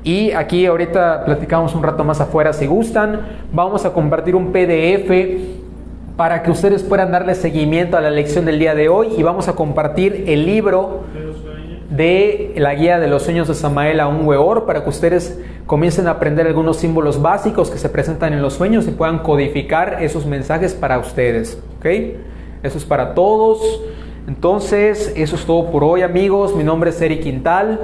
y aquí ahorita platicamos un rato más afuera si gustan. Vamos a compartir un PDF para que ustedes puedan darle seguimiento a la lección del día de hoy y vamos a compartir el libro de la guía de los sueños de Samael Aun Weor para que ustedes comiencen a aprender algunos símbolos básicos que se presentan en los sueños y puedan codificar esos mensajes para ustedes, ¿ok? Eso es para todos. Entonces, eso es todo por hoy, amigos. Mi nombre es Eric Quintal.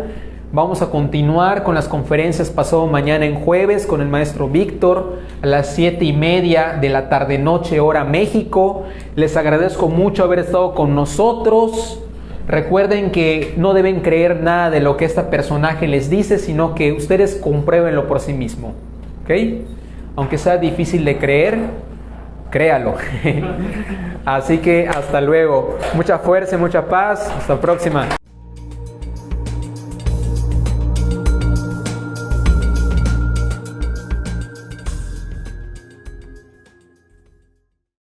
Vamos a continuar con las conferencias pasado mañana en jueves con el maestro Víctor a las 7:30 de la tarde-noche, hora México. Les agradezco mucho haber estado con nosotros. Recuerden que no deben creer nada de lo que este personaje les dice, sino que ustedes compruébenlo por sí mismo, ¿ok? Aunque sea difícil de creer, créalo. Así que hasta luego. Mucha fuerza y mucha paz. Hasta la próxima.